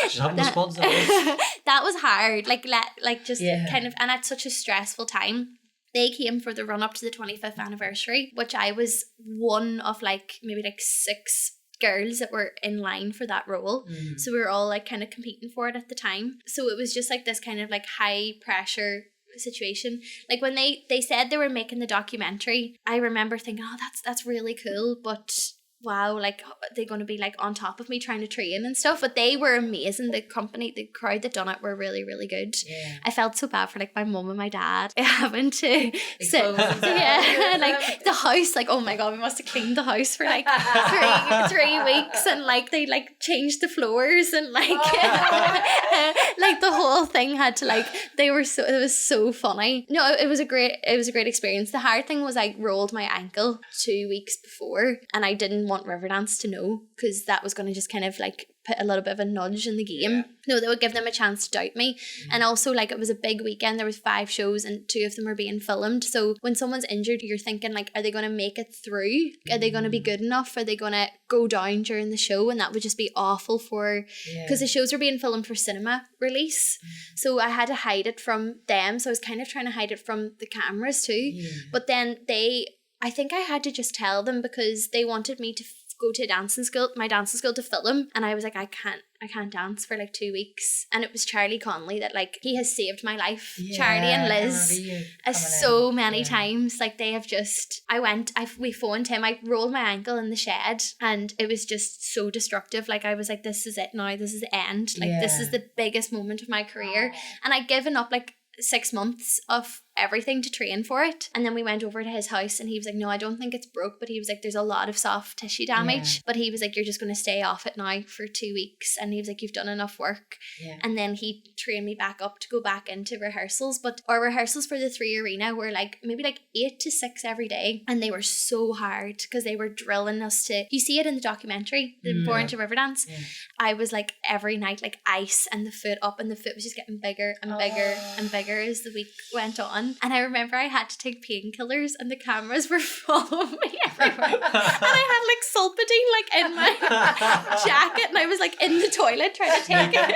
She's having the spuds. that was hard. Like Yeah. kind of, and at such a stressful time. They came for the run up to the 25th anniversary, which I was one of like maybe like 6 girls that were in line for that role. So we were all like kind of competing for it at the time. So it was just like this kind of like high pressure situation. Like when they said they were making the documentary, I remember thinking, oh, that's really cool, but wow, like they're going to be like on top of me trying to train and stuff. But they were amazing. The company, the crowd that done it were really, really good. Yeah. I felt so bad for like my mum and my dad having to sit. Exposed. Yeah, like the house, like, oh my god, we must have cleaned the house for like three weeks, and like they like changed the floors, and like like the whole thing had to like, it was so funny. No, it was a great experience. The hard thing was I rolled my ankle 2 weeks before, and I didn't want Riverdance to know, because that was going to just kind of like put a little bit of a nudge in the game. No, that would give them a chance to doubt me. And also, like, it was a big weekend. There was 5 shows and 2 of them were being filmed. So when someone's injured, you're thinking like, are they going to make it through? Are they going to be good enough? Are they going to go down during the show? And that would just be awful for, because the shows were being filmed for cinema release. So I had to hide it from them. So I was kind of trying to hide it from the cameras too. But then I think I had to just tell them, because they wanted me to go to my dancing school to film, and I was like, I can't dance for like 2 weeks. And it was Charlie Connolly that like, he has saved my life. Charlie and Liz so many times. Like they have just, we phoned him, I rolled my ankle in the shed, and it was just so destructive. Like I was like, this is it now, this is the end. Like this is the biggest moment of my career. And I'd given up like 6 months of everything to train for it. And then we went over to his house, and he was like, no, I don't think it's broke, but he was like, there's a lot of soft tissue damage. But he was like, you're just going to stay off it now for 2 weeks. And he was like, you've done enough work. And then he trained me back up to go back into rehearsals. But our rehearsals for the 3 Arena were like maybe like 8 to 6 every day, and they were so hard because they were drilling us to, you see it in the documentary, the Born to Riverdance. I was like every night like ice, and the foot up, and the foot was just getting bigger and bigger and bigger as the week went on. And I remember I had to take painkillers, and the cameras were following me everywhere. And I had like Sulpidine like in my jacket, and I was like in the toilet trying to take it.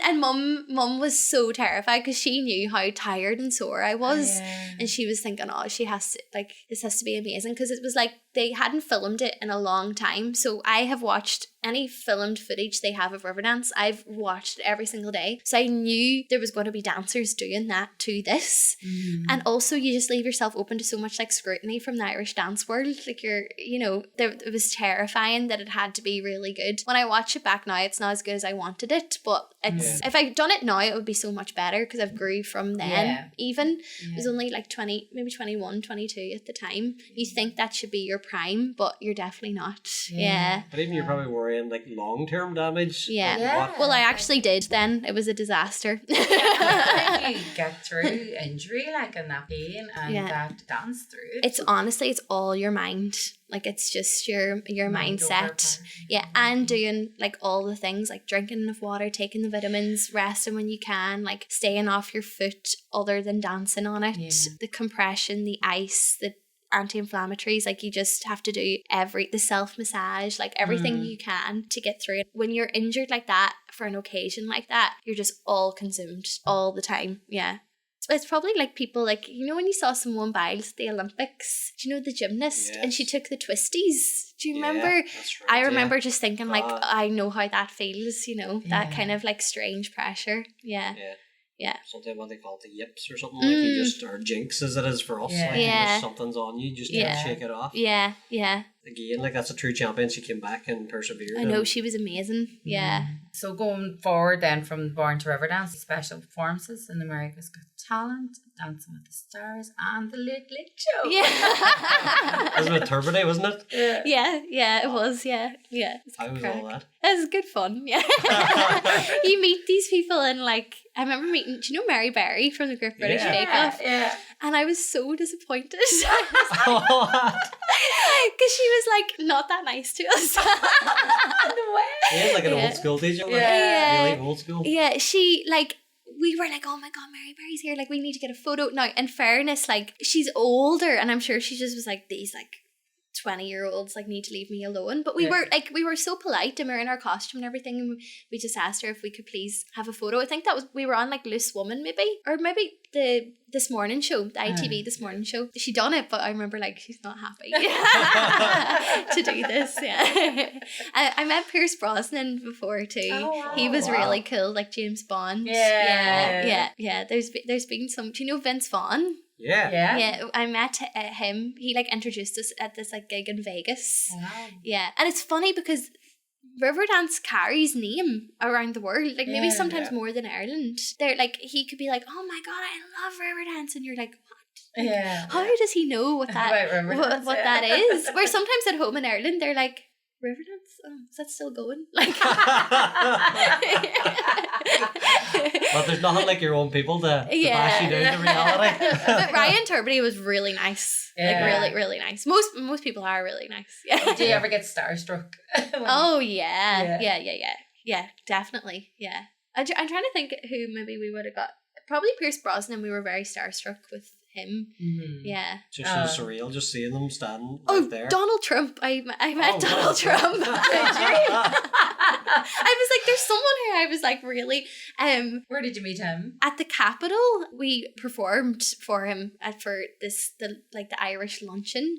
And mum was so terrified, because she knew how tired and sore I was. And she was thinking, oh, she has to, like, this has to be amazing, because it was like they hadn't filmed it in a long time. So I have watched any filmed footage they have of Riverdance. I've watched it every single day. So I knew there was going to be dancers doing that to this. And also you just leave yourself open to so much like scrutiny from the Irish dance world. Like it was terrifying that it had to be really good. When I watch it back now, it's not as good as I wanted it, but if I'd done it now, it would be so much better because I've grew from then. Even it was only like 20, maybe 21, 22 at the time. You think that should be your prime, but you're definitely not. Yeah. But even you're probably worrying like long-term damage. Yeah. Yeah. What? Well, I actually did then. It was a disaster. You get through injury like in that pain and that dance through it. It's honestly, it's all your mind. Like it's just your Mind over mindset. power. Yeah, and doing like all the things like drinking enough water, taking the vitamins, resting when you can, like staying off your foot other than dancing on it. Yeah. The compression, the ice, the anti-inflammatories, like you just have to do the self-massage, like everything you can to get through it. When you're injured like that for an occasion like that, you're just all consumed all the time. Yeah. It's probably like people like, when you saw Simone Biles at the Olympics, do you know the gymnast? Yes. And she took the twisties. Do you remember? That's right, I remember just thinking like, God. I know how that feels, that Yeah. kind of like strange pressure. Yeah. Yeah. Something what they call it, the yips or something, like you just, or jinx as it is for us. Yeah. Like you Yeah. just, something's on you, just Yeah. can't shake it off. Yeah. Yeah. Again, like that's a true champion. She came back and persevered. I know and she was amazing. Yeah. So going forward then from Born to Riverdance, special performances in America's Got Talent, Dancing with the Stars, and The Late Late Show. Yeah. It was a Turbine, wasn't it? Yeah, it was. Yeah. It's How was crack. all that? It was good fun, yeah. You meet these people and like, I remember meeting, do you know Mary Berry from the group British Bake Off? Yeah. And I was so disappointed. Because she was like not that nice to us. Yeah, like an Yeah. old school teacher. Like, Yeah. really old school. Yeah, she like, we were like, oh my god, Mary Berry's here, like we need to get a photo. Now, in fairness, like she's older and I'm sure she just was like, these like 20-year-olds like need to leave me alone. But we were so polite and we were in our costume and everything, and we just asked her if we could please have a photo. I think we were on like Loose Woman maybe, or maybe the This Morning Show, the ITV This Morning Show. She done it, but I remember like she's not happy to do this. Yeah. I met Pierce Brosnan before too. Oh, wow. He was really cool, like James Bond. Yeah. Yeah. There's been some. Do you know Vince Vaughn? Yeah. Yeah, I met him. He like introduced us at this like gig in Vegas. Wow. Yeah, and it's funny because Riverdance carries name around the world. Like maybe Yeah, sometimes more than Ireland. They're like, he could be like, oh my god, I love Riverdance, and you're like, what? Yeah. How does he know what that About Riverdance, what that is? Where sometimes at home in Ireland they're like, Riverdance? Oh, is that still going? Like, But there's nothing like your own people to bash you down to reality. But Ryan Turbiddy was really nice. Yeah. Like really, really nice. Most people are really nice. Yeah. Do you ever get starstruck? Oh yeah. Yeah. Yeah, definitely. Yeah. I'm trying to think who maybe we would have got. Probably Pierce Brosnan. We were very starstruck with him. Mhm. Yeah. Just so surreal, just seeing them standing Oh, right there. Donald Trump. I met Oh, Donald wow. Trump. I was like, there's someone who I was like really Where did you meet him? at the Capitol. We performed for him for the Irish luncheon.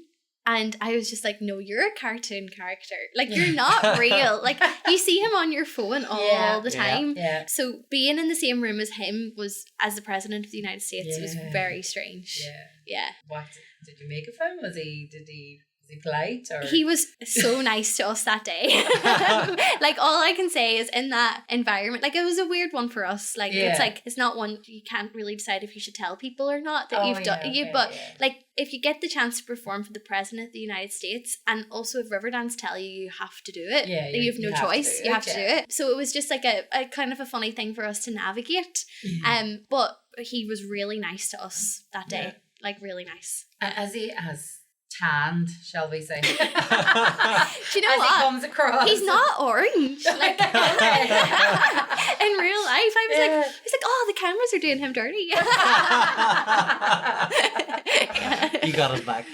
And I was just like, no, you're a cartoon character. Like, you're not real. Like, you see him on your phone all the time. Yeah. So being in the same room as him was, as the president of the United States, was Yeah. very strange. Yeah. What did you make of him? Was he polite or He was so nice to us that day. Like, all I can say is in that environment, like, it was a weird one for us. Like, Yeah. it's like, it's not one you can't really decide if you should tell people or not that you've done. okay, But yeah. like, if you get the chance to perform for the president of the United States, and also if Riverdance tell you have to do it, Yeah, that you have no choice, you have to do yeah. it. So it was just like a kind of a funny thing for us to navigate. But he was really nice to us that day. Yeah. Like, really nice. as he has tanned, shall we say? Do you know As he what? comes across. He's not orange. Like, in real life, I was like, oh, the cameras are doing him dirty. You got us back.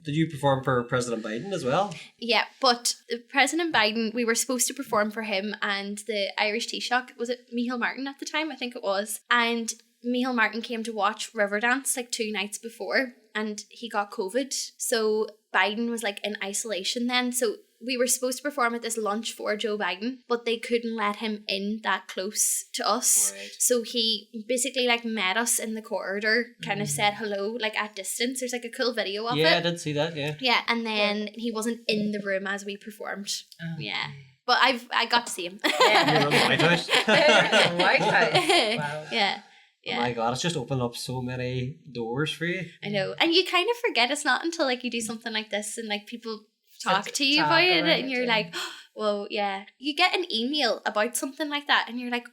Did you perform for President Biden as well? Yeah, but President Biden, we were supposed to perform for him and the Irish Taoiseach. Was it Micheál Martin at the time? I think it was. And Micheál Martin came to watch Riverdance like 2 nights before. and he got COVID. So Biden was like in isolation then. So we were supposed to perform at this lunch for Joe Biden, but they couldn't let him in that close to us. Right. So he basically like met us in the corridor, kind of said hello, like at distance. There's like a cool video of Yeah, I it. did see that, yeah. Yeah, and then he wasn't in the room as we performed. Oh. Yeah. But I got to see him. You were in the White House. White House. Wow. Yeah. Oh Yeah. my God, it's just opened up so many doors for you. I know. And you kind of forget it's not until like you do something like this and like people talk to you Talk about it about and it, you're yeah. like, well, yeah. You get an email about something like that and you're like,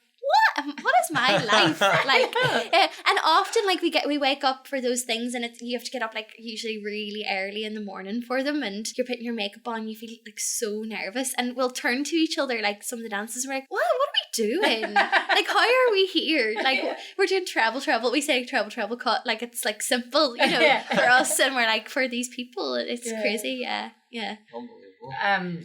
what is my life like? And often like we wake up for those things and you have to get up like usually really early in the morning for them, and you're putting your makeup on, you feel like so nervous, and we'll turn to each other like some of the dances, we're like, what are we doing? Like, how are we here? Like, we're doing treble, we say treble cut like it's like simple, you know, for us, and we're like, for these people it's crazy. Yeah. Unbelievable.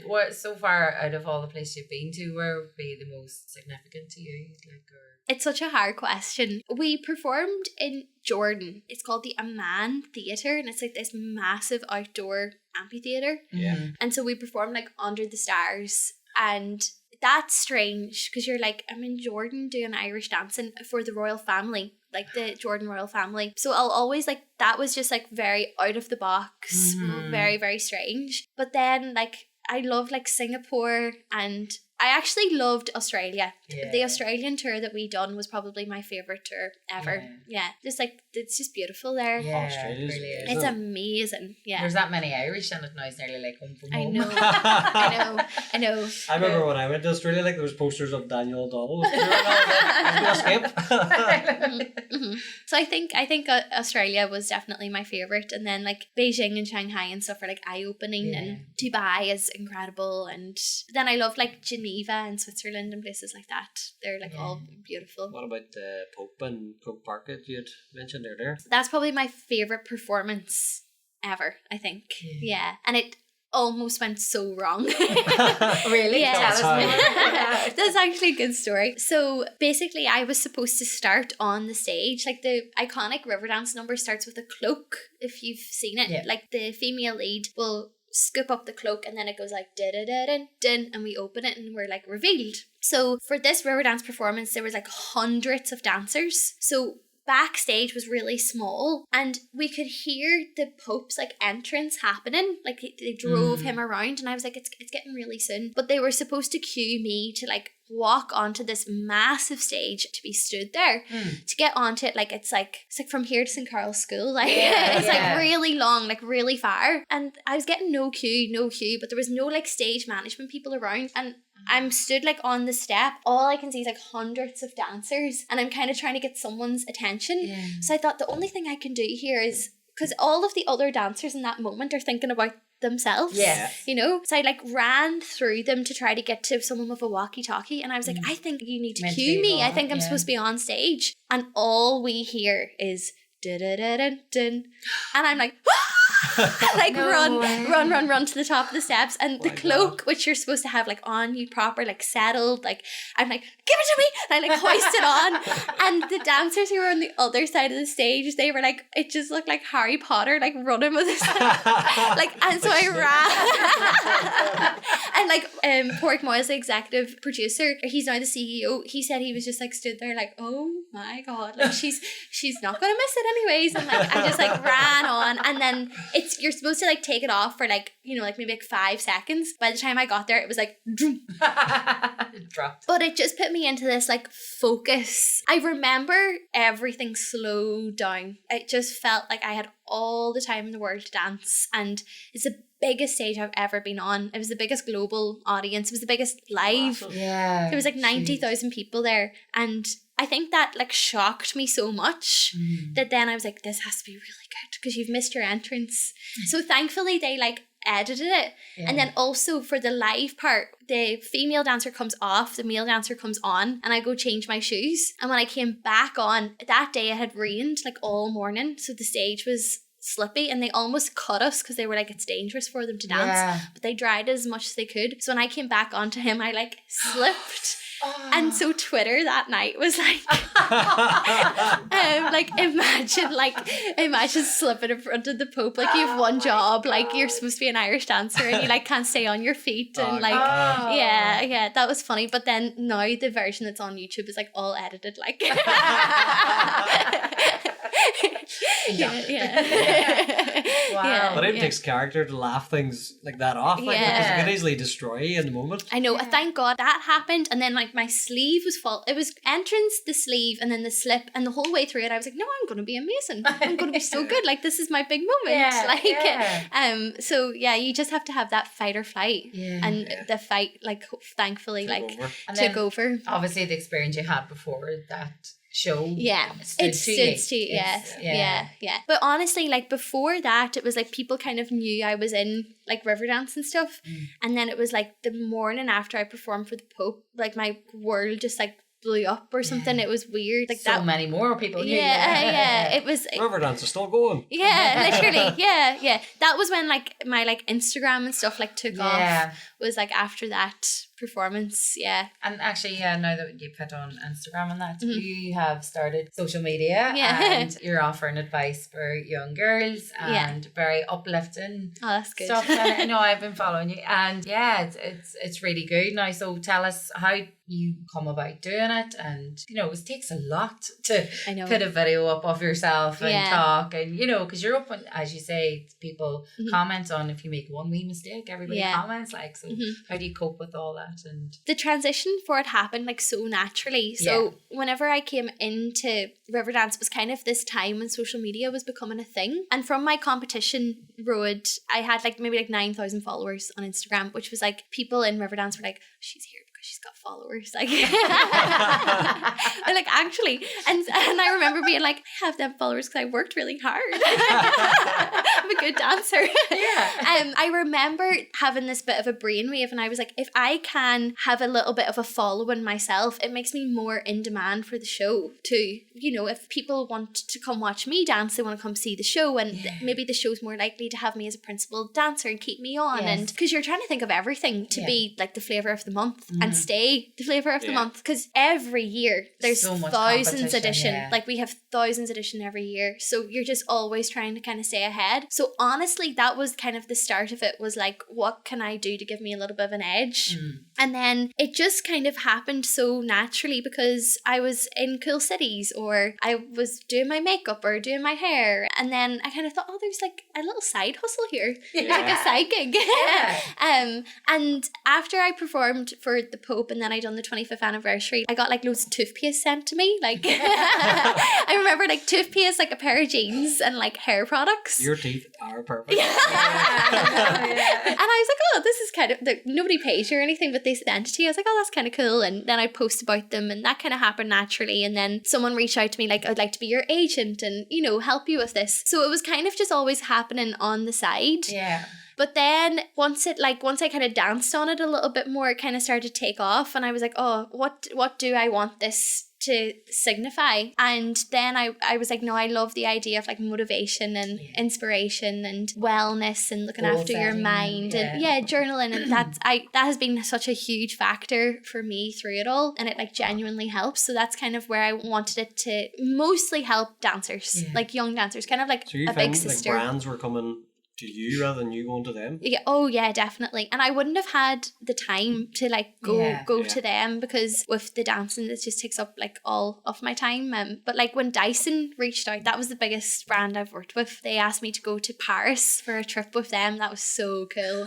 What so far out of all the places you've been to, where would be the most significant to you? Like, or It's such a hard question. We performed in Jordan. It's called the Amman Theatre, and it's like this massive outdoor amphitheatre. Yeah. And so we performed like under the stars, and that's strange because you're like, I'm in Jordan doing Irish dancing for the royal family, like the Jordan royal family. So I'll always like, that was just like very out of the box, very, very strange. But then like, I love like Singapore, and I actually loved Australia. Yeah. The Australian tour that we done was probably my favourite tour ever. Yeah. Just like, it's just beautiful there. yeah, Australia's really is. It's amazing. Yeah. There's that many Irish in it now. It's nearly like home from I home. know. I know. I remember when I went to Australia, like there was posters of Daniel O'Donnell. Was there, and I was like, escape. So I think Australia was definitely my favorite, and then like Beijing and Shanghai and stuff are like eye opening, and Dubai is incredible, and then I love like Geneva and Switzerland and places like that. They're like all beautiful. What about the Pope and Croke Park that you had mentioned earlier? That's probably my favorite performance ever, I think. Yeah, and it almost went so wrong. Really? Yeah. Tell us more. That's actually a good story. So basically I was supposed to start on the stage. Like the iconic Riverdance number starts with a cloak, if you've seen it. Yeah. Like the female lead will scoop up the cloak and then it goes like da-da-da-dun-dun, and we open it and we're like revealed. So for this Riverdance performance there was like hundreds of dancers. So backstage was really small and we could hear the Pope's like entrance happening, like they drove him around, and I was like, it's getting really soon. But they were supposed to cue me to like walk onto this massive stage to be stood there to get onto it. Like it's like from here to St. Carl's School, like it's like really long, like really far, and I was getting no cue, but there was no like stage management people around, and I'm stood like on the step. All I can see is like hundreds of dancers, and I'm kind of trying to get someone's attention. So I thought the only thing I can do here is, because all of the other dancers in that moment are thinking about themselves, you know, so I like ran through them to try to get to someone with a walkie-talkie, and I was like, I think you need to cue me. I think I'm supposed to be on stage, and all we hear is da-da-da-dun-dun, and I'm like like run to the top of the steps, and the cloak, which you're supposed to have like on you proper, like settled, like I'm like, give it to me, and I like hoist it on, and the dancers who were on the other side of the stage, they were like, it just looked like Harry Potter like running with his like, and so I ran and like Porrick Moyles, the executive producer, he's now the CEO, he said he was just like stood there like, oh my god, like she's not gonna miss it anyways, and like I just like ran on, and then you're supposed to like take it off for like, you know, like maybe like 5 seconds. By the time I got there it was like It dropped. but it just put me into this like focus. I remember everything slowed down. It just felt like I had all the time in the world to dance, and it's the biggest stage I've ever been on. It was the biggest global audience. It was the biggest live. Yeah. There was like 90,000 people there, and I think that like shocked me so much that then I was like, this has to be really good because you've missed your entrance. So thankfully they like edited it, and then also for the live part, the female dancer comes off, the male dancer comes on, and I go change my shoes, and when I came back on that day it had rained like all morning, so the stage was slippy, and they almost cut us because they were like, it's dangerous for them to dance, but they dried as much as they could. So when I came back onto him I like slipped. And so Twitter that night was like Like imagine slipping in front of the Pope. Like you have one job, like you're supposed to be an Irish dancer, and you like can't stay on your feet, and like yeah, that was funny. But then now the version that's on YouTube is like all edited, like. Wow. But it takes character to laugh things like that off, like, because it can easily destroy you in the moment. I know. Thank God that happened, and then like my sleeve was full. It was entrance, the sleeve, and then the slip, and the whole way through it, I was like, "No, I'm going to be amazing. I'm going to be so good. Like this is my big moment." So yeah, you just have to have that fight or flight, and the fight, like thankfully, took over. Obviously, the experience you had before that show. Yeah, it stood to yeah. But honestly, like before that, it was like people kind of knew I was in like Riverdance and stuff, and then it was like the morning after I performed for the Pope, like my world just like blew up or something. It was weird, like so many more people knew. It was Riverdance is still going. Yeah, literally. Yeah. That was when like my like Instagram and stuff like took off. Was like after that performance. And actually, now that you put on Instagram and that, you have started social media and you're offering advice for young girls and very uplifting that's good stuff. And, I've been following you, and it's really good now. So tell us how you come about doing it, and it takes a lot to put a video up of yourself and talk, and because you're up, as you say, people comment on if you make one wee mistake, everybody comments, like, so how do you cope with all that? And the transition for it happened like so naturally. So whenever I came into Riverdance was kind of this time when social media was becoming a thing, and from my competition road I had like maybe like 9,000 followers on Instagram, which was like people in Riverdance were like, she's here because she's got followers, like and like actually, and I remember being like, I have them followers because I worked really hard. I'm a good dancer. I remember having this bit of a brainwave, and I was like, if I can have a little bit of a following myself, it makes me more in demand for the show too. If people want to come watch me dance, they want to come see the show, and maybe the show's more likely to have me as a principal dancer and keep me on, and because you're trying to think of everything to be like the flavour of the month and stay the flavour of the month, because every year there's so much thousands edition, like we have thousands edition every year, so you're just always trying to kind of stay ahead. So honestly, that was kind of the start of it, was like, what can I do to give me a little bit of an edge? And then it just kind of happened so naturally, because I was in cool cities, or I was doing my makeup or doing my hair, and then I kind of thought, oh, there's like a little side hustle here, there's like a side gig. And after I performed for the Pope, and then I done the 25th anniversary, I got like loads of toothpaste sent to me, like I remember like toothpaste, like a pair of jeans, and like hair products. Your teeth are perfect. And I was like, oh, this is kind of, nobody pays you or anything, but they sent it to you. I was like, oh, that's kind of cool. And then I post about them, and that kind of happened naturally. And then someone reached out to me like, I'd like to be your agent and help you with this. So it was kind of just always happening on the side. But then once I kind of danced on it a little bit more, it kind of started to take off, and I was like, oh, what do I want this to signify? And then I was like, no, I love the idea of like motivation and inspiration and wellness and looking Goal after your setting, mind and journaling, and that has been such a huge factor for me through it all, and it like genuinely helps. So that's kind of where I wanted it to mostly help dancers, like young dancers, kind of like So you a found big sister. like brands were coming to you rather than you going to them? Yeah, oh yeah, definitely. And I wouldn't have had the time to like go to them, because with the dancing it just takes up like all of my time. But like when Dyson reached out, that was the biggest brand I've worked with. They asked me to go to Paris for a trip with them. That was so cool.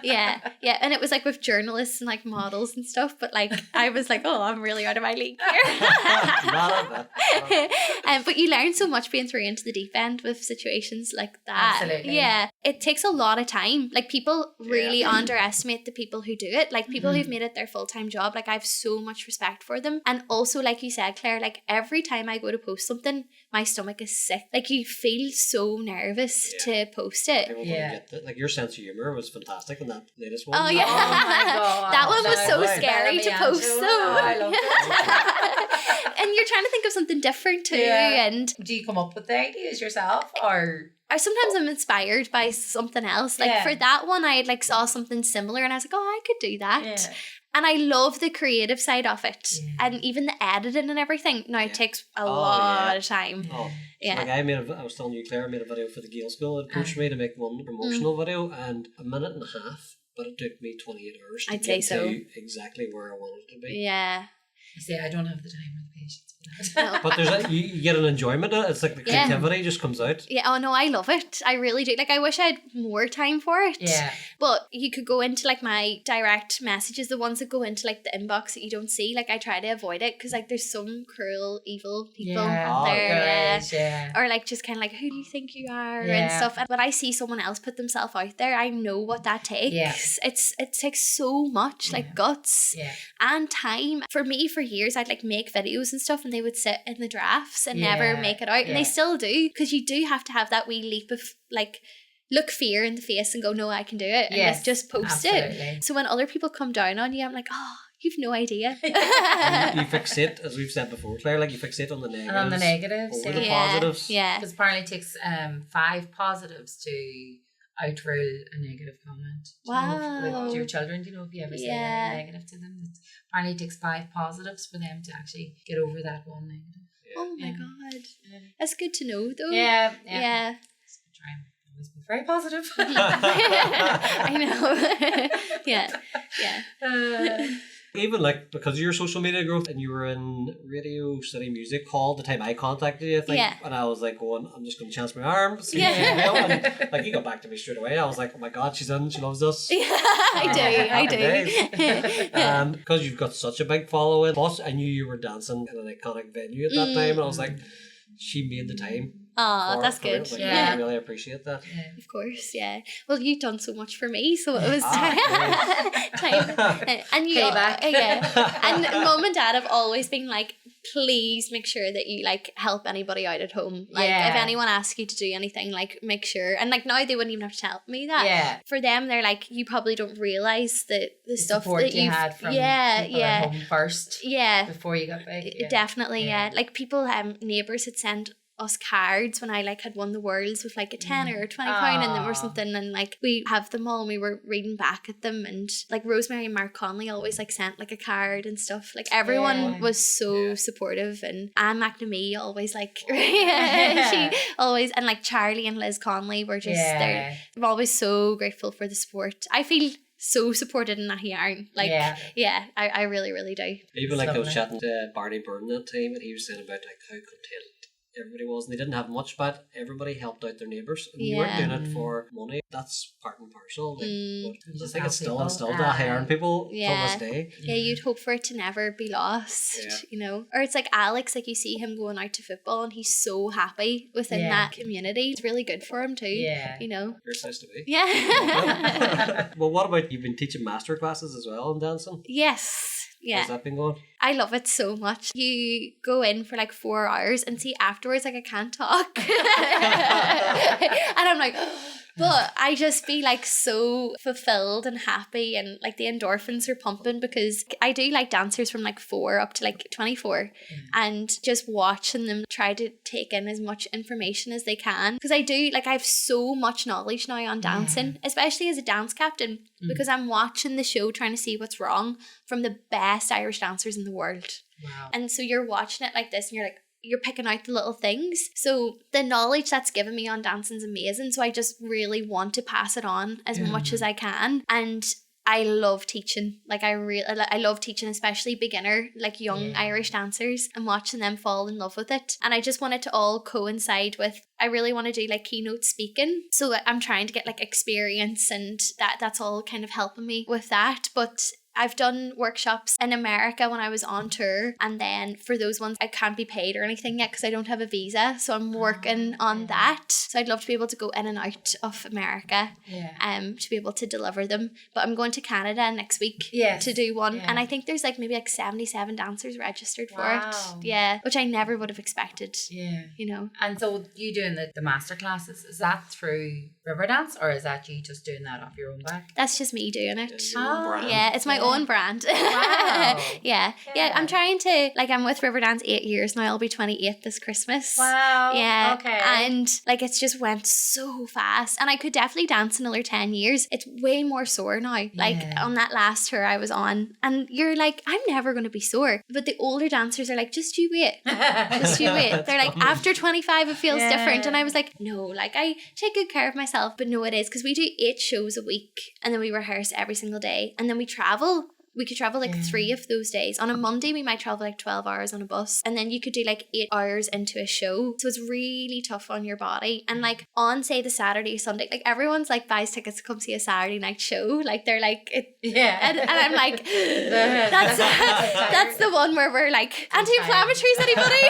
Yeah. And it was like with journalists and like models and stuff, but like I was like, oh, I'm really out of my league here. But you learn so much being thrown into the deep end with situations like that. Absolutely. Yeah, it takes a lot of time. Like people really underestimate the people who do it, like people who've made it their full-time job. Like I have so much respect for them. And also, like you said, Claire, like every time I go to post something, my stomach is sick. Like you feel so nervous to post it. People don't get that. Like your sense of humor was fantastic in that latest one. Oh yeah. Oh my God. That one was so Wow. scary to post though. Oh, I love it. And you're trying to think of something different too. And do you come up with the ideas yourself, or sometimes I'm inspired by something else. Like for that one, I like saw something similar, and I was like, oh, I could do that. And I love the creative side of it. Yeah. And even the editing and everything. Now, it takes a Oh, lot yeah. of time. Oh, Yeah. like I was telling you, Claire, I made a video for the Gale School. It pushed me to make one promotional video, and a minute and a half, but it took me 28 hours to I'd say get so. to exactly where I wanted to be. Yeah. You see, I don't have the time or the patience for that. No. But there's you get an enjoyment in it. It's like the Yeah. creativity just comes out. Yeah, oh no, I love it. I really do. Like, I wish I had more time for it. Yeah. But you could go into like my direct messages, the ones that go into like the inbox that you don't see. Like, I try to avoid it because like there's some cruel, evil people Yeah. out Oh, there. There Yeah. is, yeah. Or like just kind of like, who do you think you are and Yeah. stuff. And when I see someone else put themselves out there, I know what that takes. Yeah. It takes so much like Yeah. guts Yeah. and time. For me, for years, I'd like make videos and stuff, and they would sit in the drafts and never Yeah, make it out, and they yeah. still do, because you do have to have that wee leap of like look fear in the face and go, no, I can do it, and Yes, let's just post it. absolutely. So when other people come down on you, I'm like, oh, you've no idea. You fixate, as we've said before, Claire, like you fixate on the negatives. And on the negatives, over the yeah. positives. Yeah. Because apparently it takes 5 positives to outrule a negative comment. Do you know, Wow. with your children, do you know if you ever say Yeah. anything negative to them? Apparently it takes 5 positives for them to actually get over that one negative. Oh my Yeah. god. Yeah. That's good to know though. Yeah. Yeah. So try and always be very positive. I know. Yeah. Yeah. Even like because of your social media growth, and you were in Radio City Music Hall the time I contacted you, I think, Yeah. and I was like going, I'm just going to chance my arm. See Yeah. if she's real. And like you got back to me straight away. I was like, oh my god, she's in. She loves us. Yeah, I do. Because you've got such a big following. Plus, I knew you were dancing in an iconic venue at that time, and I was like, she made the time. Oh, for- that's for it. good. Like, Yeah. I really appreciate that. Of course, yeah. Well, you've done so much for me, so it was time. And you, Payback. yeah. And Mum and Dad have always been like, please make sure that you like help anybody out at home. Like, Yeah. if anyone asks you to do anything, like make sure. And like now they wouldn't even have to tell me that. Yeah. For them, they're like, you probably don't realize the stuff Support that you you've had from yeah, people yeah, at home first yeah. before you got big. Yeah. Definitely, Yeah. yeah. Like people, neighbours had sent us cards when I like had won the worlds with like a £10 or £20 in them or Aw. something, and like we have them all and we were reading back at them, and like Rosemary and Mark Conley always like sent like a card and stuff. Like everyone Yeah. was so supportive, and Anne McNamee always like she always, and like Charlie and Liz Conley were just there. I'm always so grateful for the support. I feel so supported in Aghyaran. Like Yeah. I really, really do. Even like I was Lovely. chatting to Barney Byrne that time, and he was saying about like how content everybody was, and they didn't have much, but everybody helped out their neighbours. And you weren't Yeah. doing it for money. That's part and parcel. Like, but I Just think help it's still people. instilled to Aghyaran people till Yeah. this day. Yeah, you'd hope for it to never be lost, Yeah. you know. Or it's like Alex, like you see him going out to football and he's so happy within Yeah. that community. It's really good for him too. Yeah. You know. You're supposed to be. Yeah. Well, what about you've been teaching master classes as well in dancing? Yes. Yeah. How's that been going? I love it so much. You go in for like 4 hours and see afterwards like I can't talk. And I'm like, but I just be like so fulfilled and happy, and like the endorphins are pumping, because I do like dancers from like 4 up to like 24, and just watching them try to take in as much information as they can, because I do like I have so much knowledge now on dancing, especially as a dance captain, because I'm watching the show trying to see what's wrong from the best Irish dancers in the world. Wow. And so you're watching it like this and you're picking out the little things. So the knowledge that's given me on dancing is amazing. So I just really want to pass it on as much as I can. And I love teaching. Like I love teaching, especially beginner, like young Irish dancers, and watching them fall in love with it. And I just want it to all coincide with, I really want to do like keynote speaking. So I'm trying to get like experience, and that's all kind of helping me with that. But I've done workshops in America when I was on tour, and then for those ones I can't be paid or anything yet because I don't have a visa, so I'm working on that. So I'd love to be able to go in and out of America, to be able to deliver them. But I'm going to Canada next week to do one, and I think there's like maybe like 77 dancers registered for it. Yeah, which I never would have expected. Yeah. You know. And so you doing the master classes, is that through Riverdance, or is that you just doing that off your own back? That's just me doing it. Brand. Yeah, it's my on brand. Wow. Yeah. I'm trying to, like, I'm with Riverdance 8 years now. I'll be 28 this Christmas. Wow. Yeah. Okay. And like, it's just went so fast. And I could definitely dance another 10 years. It's way more sore now. Like on that last tour I was on, and you're like, I'm never going to be sore. But the older dancers are like, just you wait. Just you wait. They're like, after 25 it feels different. And I was like, no, like I take good care of myself. But no, it is, because we do 8 shows a week and then we rehearse every single day and then we travel. We could travel like 3 of those days. On a Monday, we might travel like 12 hours on a bus. And then you could do like 8 hours into a show. So it's really tough on your body. And like on, say, the Saturday, Sunday, like everyone's like buys tickets to come see a Saturday night show. Like they're like, and I'm like, that's the one where we're like, anti-inflammatories, anybody?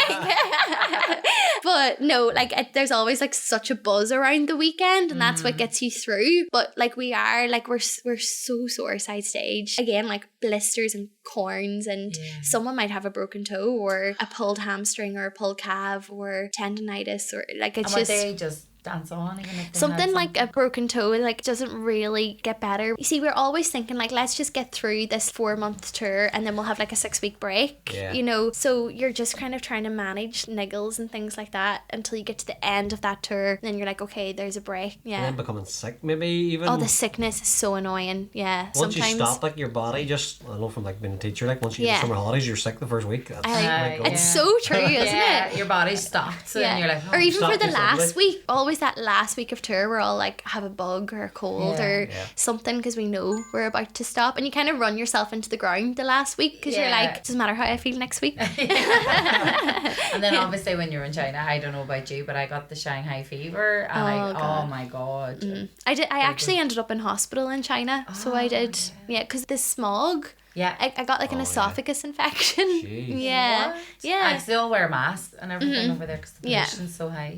Like, but no, like there's always like such a buzz around the weekend, and that's what gets you through. But like we're so sore side stage. Again, like blisters and corns, and someone might have a broken toe or a pulled hamstring or a pulled calf or tendonitis, or like it's and they just dance on, even if they something like a broken toe like doesn't really get better. You see, we're always thinking like, let's just get through this 4-month tour and then we'll have like a 6-week break, you know, so you're just kind of trying to manage niggles and things like that until you get to the end of that tour, and then you're like, okay, there's a break. And then becoming sick, maybe even. Oh, the sickness is so annoying. Once sometimes you stop, like your body just, I know from like being a teacher, like once you get summer holidays, you're sick the first week. That's it's so true, isn't it? Your body stops and you're like, or even for the last week, always that last week of tour, we're all like, have a bug or a cold or something, because we know we're about to stop, and you kind of run yourself into the ground the last week because you're like, it doesn't matter how I feel next week. And then obviously when you're in China, I don't know about you, but I got the Shanghai fever, and oh my god. I actually ended up in hospital in China. So I did, because the smog. I got like an esophagus infection. Jeez. Yeah. What? Yeah. I still wear masks and everything over there because the pollution's so high.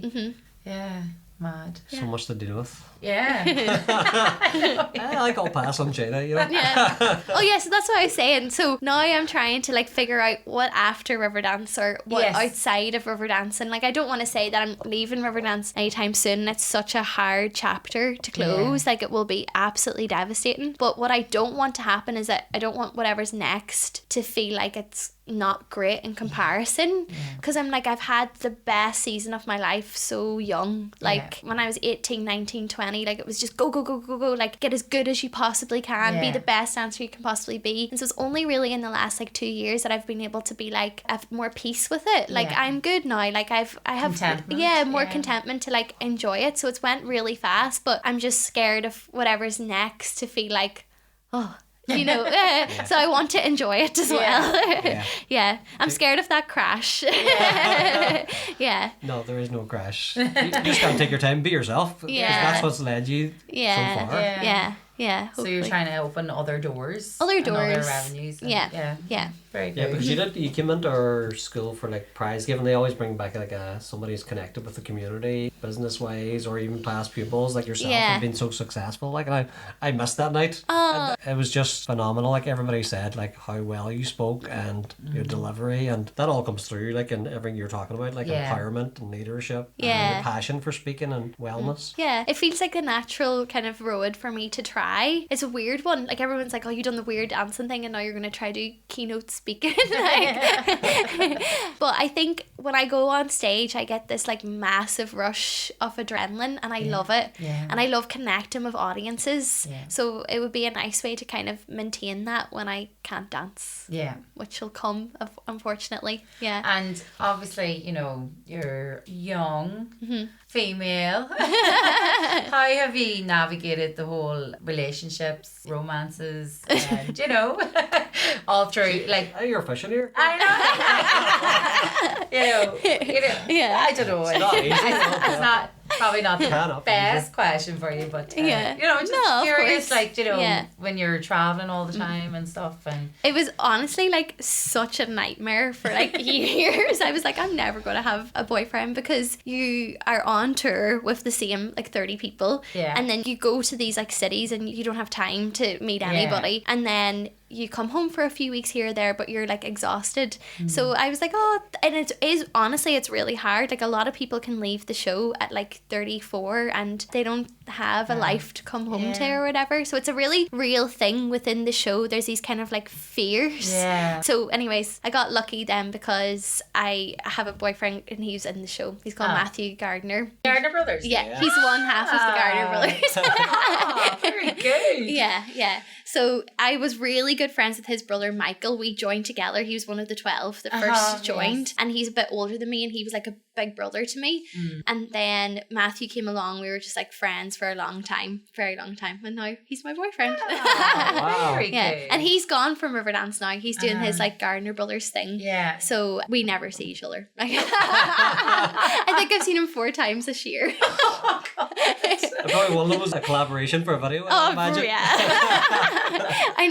Yeah, mad. So much to deal with. Yeah. I'll pass on China, you know. So that's what I was saying. So now I'm trying to like figure out what after Riverdance or what outside of Riverdance, and like I don't want to say that I'm leaving Riverdance anytime soon. It's such a hard chapter to close. Like it will be absolutely devastating. But what I don't want to happen is that I don't want whatever's next to feel like it's not great in comparison, because I'm like, I've had the best season of my life so young, like when I was 18, 19, 20, like it was just go, like get as good as you possibly can, be the best dancer you can possibly be. And so it's only really in the last like 2 years that I've been able to be like, I have more peace with it, like I'm good now, like I have more contentment to like enjoy it. So it's went really fast, but I'm just scared of whatever's next to feel like, you know, so I want to enjoy it as well. I'm scared of that crash. No, there is no crash. You just gotta take your time, be yourself. Because that's what's led you so far. So you're trying to open other doors. Other revenues. Very good. Yeah, because you came into our school for like prize giving. They always bring back like somebody who's connected with the community, business wise, or even past pupils like yourself have been so successful. Like, and I missed that night. And it was just phenomenal. Like everybody said, like how well you spoke and your delivery, and that all comes through like in everything you're talking about, like empowerment and leadership, and the passion for speaking and wellness. It feels like a natural kind of road for me to try. It's a weird one. Like everyone's like, oh, you've done the weird dancing thing and now you're going to try to do keynote speaking. But I think when I go on stage, I get this like massive rush of adrenaline, and I love it. And I love connecting with audiences. So it would be a nice way to kind of maintain that when I can't dance. Which will come, unfortunately. And obviously, you know, you're young, female. How have you navigated the whole relationships, romances, and you know, all through like? You're fishing here. I know. you know. I don't know. It's not easy. It's not. Probably not the best question for you, but you know, just curious, like, you know, when you're traveling all the time and stuff. And it was honestly like such a nightmare for like years. I was like, I'm never going to have a boyfriend, because you are on tour with the same like 30 people, and then you go to these like cities and you don't have time to meet anybody, and then you come home for a few weeks here or there, but you're like exhausted. So I was like, oh, and it is, honestly, it's really hard. Like a lot of people can leave the show at like 34 and they don't have a life to come home to or whatever. So it's a really real thing within the show. There's these kind of like fears. Yeah. So anyways, I got lucky then because I have a boyfriend and he's in the show. He's called Matthew Gardner. Gardner Brothers. Yeah, he's one half of the Gardner brothers. Oh, very good. Yeah. So I was really good friends with his brother Michael. We joined together. He was one of the 12 that first joined. Yes. And he's a bit older than me and he was like a big brother to me. And then Matthew came along. We were just like friends for a long time, very long time. And now he's my boyfriend. Wow. Very Yeah. good. And he's gone from Riverdance now. He's doing his like Gardner Brothers thing. Yeah. So we never see each other. I think I've seen him 4 times this year. And probably one of them was a collaboration for a video. I imagine. Yeah. I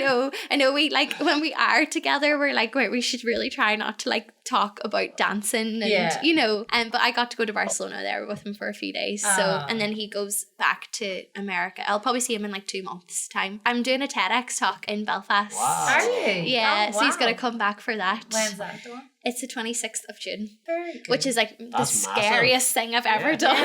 know. We like when we are together, we're like, wait, we should really try not to like talk about dancing and you know. But I got to go to Barcelona there with him for a few days. So and then he goes back to America. I'll probably see him in like 2 months' time. I'm doing a TEDx talk in Belfast. Wow. Are you? Yeah, Oh, so he's wow. gonna come back for that. When's that done? It's the 26th of June, Very good. which is like the That's massive. scariest thing I've ever done.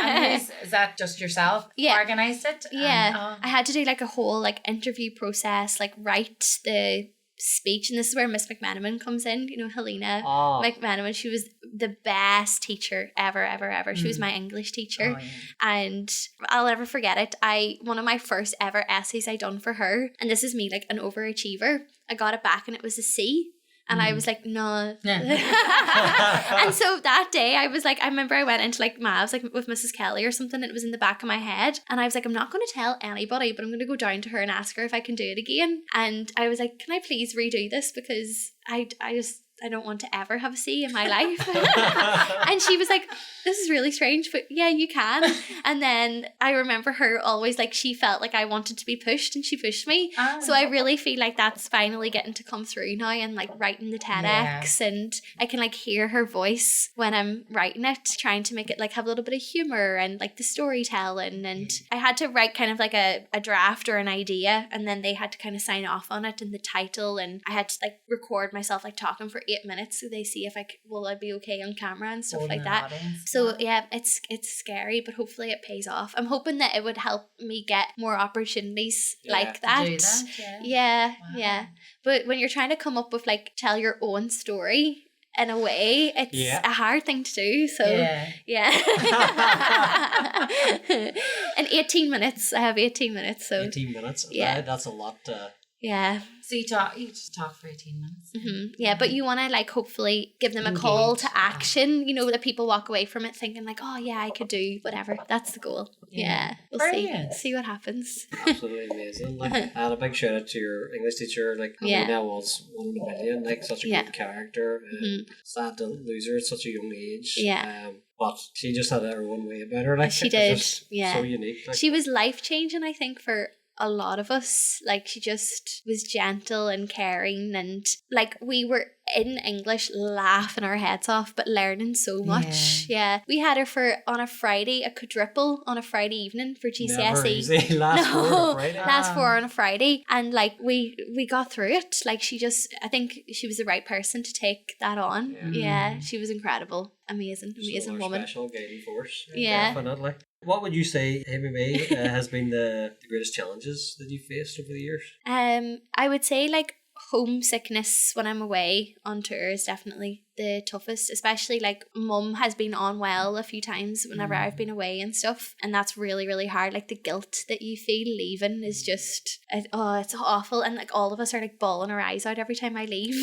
And is that just yourself organised it? Yeah. I had to do like a whole like interview process, like write the speech, and this is where Miss McManaman comes in. You know, Helena McManaman. She was the best teacher ever. She was my English teacher. And I'll never forget it. One of my first ever essays I done for her, and this is me like an overachiever, I got it back and it was a C. And I was like, no. And so that day I was like, I remember I went into like Mavs like with Mrs. Kelly or something, and it was in the back of my head. And I was like, I'm not going to tell anybody, but I'm going to go down to her and ask her if I can do it again. And I was like, can I please redo this? Because I don't want to ever have a C in my life. And she was like, this is really strange, but yeah, you can. And then I remember her always like, she felt like I wanted to be pushed and she pushed me. So I really feel like that's finally getting to come through now, and like writing the TEDx and I can like hear her voice when I'm writing it, trying to make it like have a little bit of humor and like the storytelling. And I had to write kind of like a draft or an idea, and then they had to kind of sign off on it and the title, and I had to like record myself like talking for 8 minutes so they see if will I be okay on camera and stuff like that. So yeah, it's scary, but hopefully it pays off. I'm hoping that it would help me get more opportunities like that. Do that, Yeah. Wow. But when you're trying to come up with like tell your own story in a way, it's a hard thing to do. So yeah. In 18 minutes, I have 18 minutes. So 18 minutes. Yeah. That's a lot. yeah. So you just talk for 18 minutes. Yeah, but you want to like hopefully give them a call to action, you know, that people walk away from it thinking like, oh yeah, I could do whatever. That's the goal. Yeah. We'll Brilliant. see what happens. Absolutely amazing. Like, and a big shout out to your English teacher. Like, Helena was 1 in a million. Like, such a good character. Sad to lose her at such a young age. Yeah. But she just had her own way about her. Like, She it was did. just Yeah. so unique. Like, She was life changing, I think, for a lot of us. Like, she just was gentle and caring, and like we were in English laughing our heads off but learning so much. Yeah. We had her on a Friday, a quadruple on a Friday evening for GCSE. never easy. Last four on a Friday. Last 4 on a Friday, and like we got through it. Like, I think she was the right person to take that on. Yeah, she was incredible. Amazing So our woman. special guiding force. Yeah. Definitely. What would you say, Amy-Mae, has been the greatest challenges that you've faced over the years? I would say like homesickness when I'm away on tour is definitely the toughest, especially like mum has been unwell a few times whenever I've been away and stuff, and that's really, really hard. Like the guilt that you feel leaving is just it's awful, and like all of us are like bawling our eyes out every time I leave.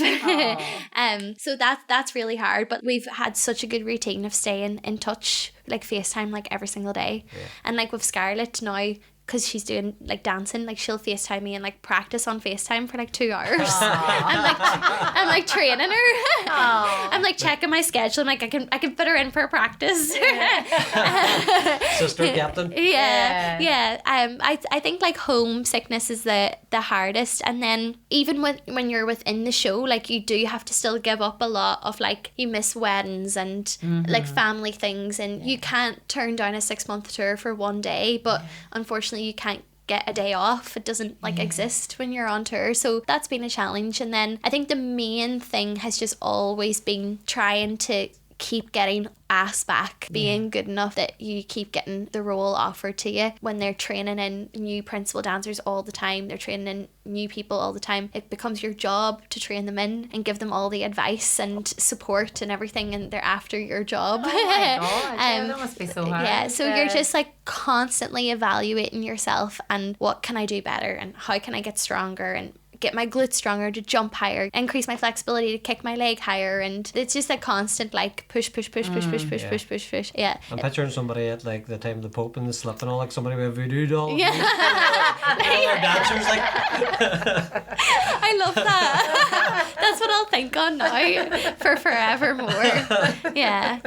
So that's really hard, but we've had such a good routine of staying in touch, like FaceTime like every single day. And like with Scarlett now, because she's doing like dancing, like she'll FaceTime me and like practice on FaceTime for like 2 hours. I'm like training her. I'm like checking my schedule. I'm like, I can fit her in for a practice. Sister captain. Yeah. I think like homesickness is the hardest, and then even when you're within the show, like you do have to still give up a lot of like, you miss weddings and like family things, and you can't turn down a 6-month tour for one day, but unfortunately you can't get a day off. It doesn't like exist when you're on tour. So that's been a challenge. And then I think the main thing has just always been trying to keep getting asked back, being good enough that you keep getting the role offered to you. When they're training in new principal dancers all the time, they're training in new people all the time, it becomes your job to train them in and give them all the advice and support and everything, and they're after your job. Oh my God, that must be so hard. Yeah, so you're just like constantly evaluating yourself and what can I do better and how can I get stronger and get my glutes stronger to jump higher, increase my flexibility to kick my leg higher, and it's just a constant like push. Yeah. I'm picturing somebody at like the time of the Pope and the slip and all, like somebody with a voodoo doll. Yeah. All their dancers like. I love that. That's what I'll think on now for forevermore. Yeah.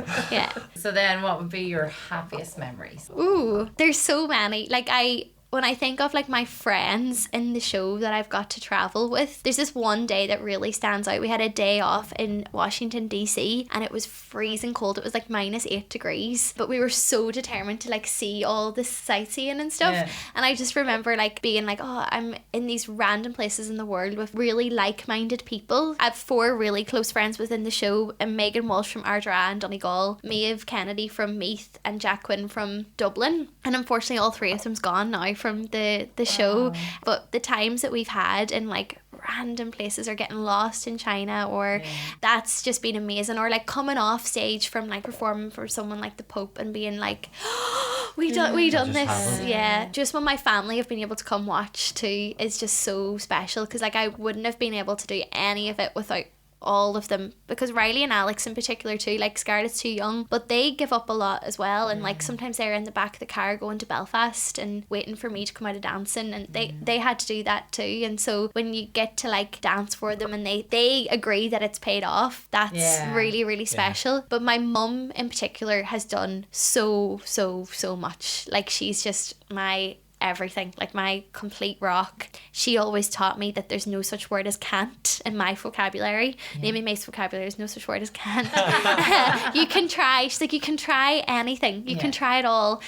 So then what would be your happiest memories? Ooh, there's so many. Like when I think of like my friends in the show that I've got to travel with, there's this one day that really stands out. We had a day off in Washington DC and it was freezing cold. It was like -8 degrees, but we were so determined to like see all the sightseeing and stuff. Yeah. And I just remember like being like, oh, I'm in these random places in the world with really like-minded people. I have 4 really close friends within the show, and Megan Walsh from Aghyaran I, Donegal, Maeve Kennedy from Meath, and Jack Quinn from Dublin. And unfortunately all 3 of them's gone now from the show. But the times that we've had in like random places, or getting lost in China, or that's just been amazing. Or like coming off stage from like performing for someone like the Pope and being like, oh, we done this. happened. Yeah, just when my family have been able to come watch too is just so special, because like I wouldn't have been able to do any of it without all of them, because Riley and Alex in particular too, like Scarlett's too young, but they give up a lot as well, and like sometimes they're in the back of the car going to Belfast and waiting for me to come out of dancing, and they had to do that too. And so when you get to like dance for them and they agree that it's paid off, that's really, really special. But my mum in particular has done so much. Like she's just my everything, like my complete rock. She always taught me that there's no such word as can't in my vocabulary. Amy-Mae's vocabulary is no such word as can't. You can try. She's like, you can try anything. You can try it all.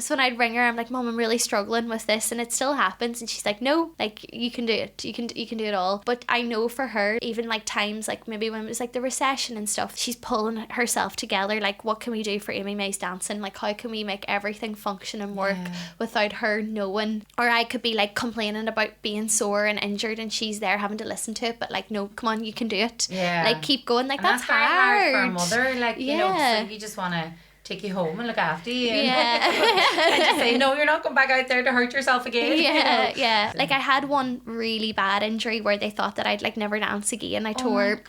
So when I'd ring her, I'm like, Mom, I'm really struggling with this, and it still happens. And she's like, no, like you can do it. You can do it all. But I know for her, even like times like maybe when it was like the recession and stuff, she's pulling herself together. Like, what can we do for Amy-Mae's dancing? Like, how can we make everything function and work without her knowing? Or I could be like complaining about being sore and injured, and she's there having to listen to it, but like, no, come on, you can do it. Like, keep going. Like, and that's very hard for a mother. Like, you know, so you just want to take you home and look after you. And just say, no, you're not going back out there to hurt yourself again. Yeah. Like, I had one really bad injury where they thought that I'd like never dance again. I tore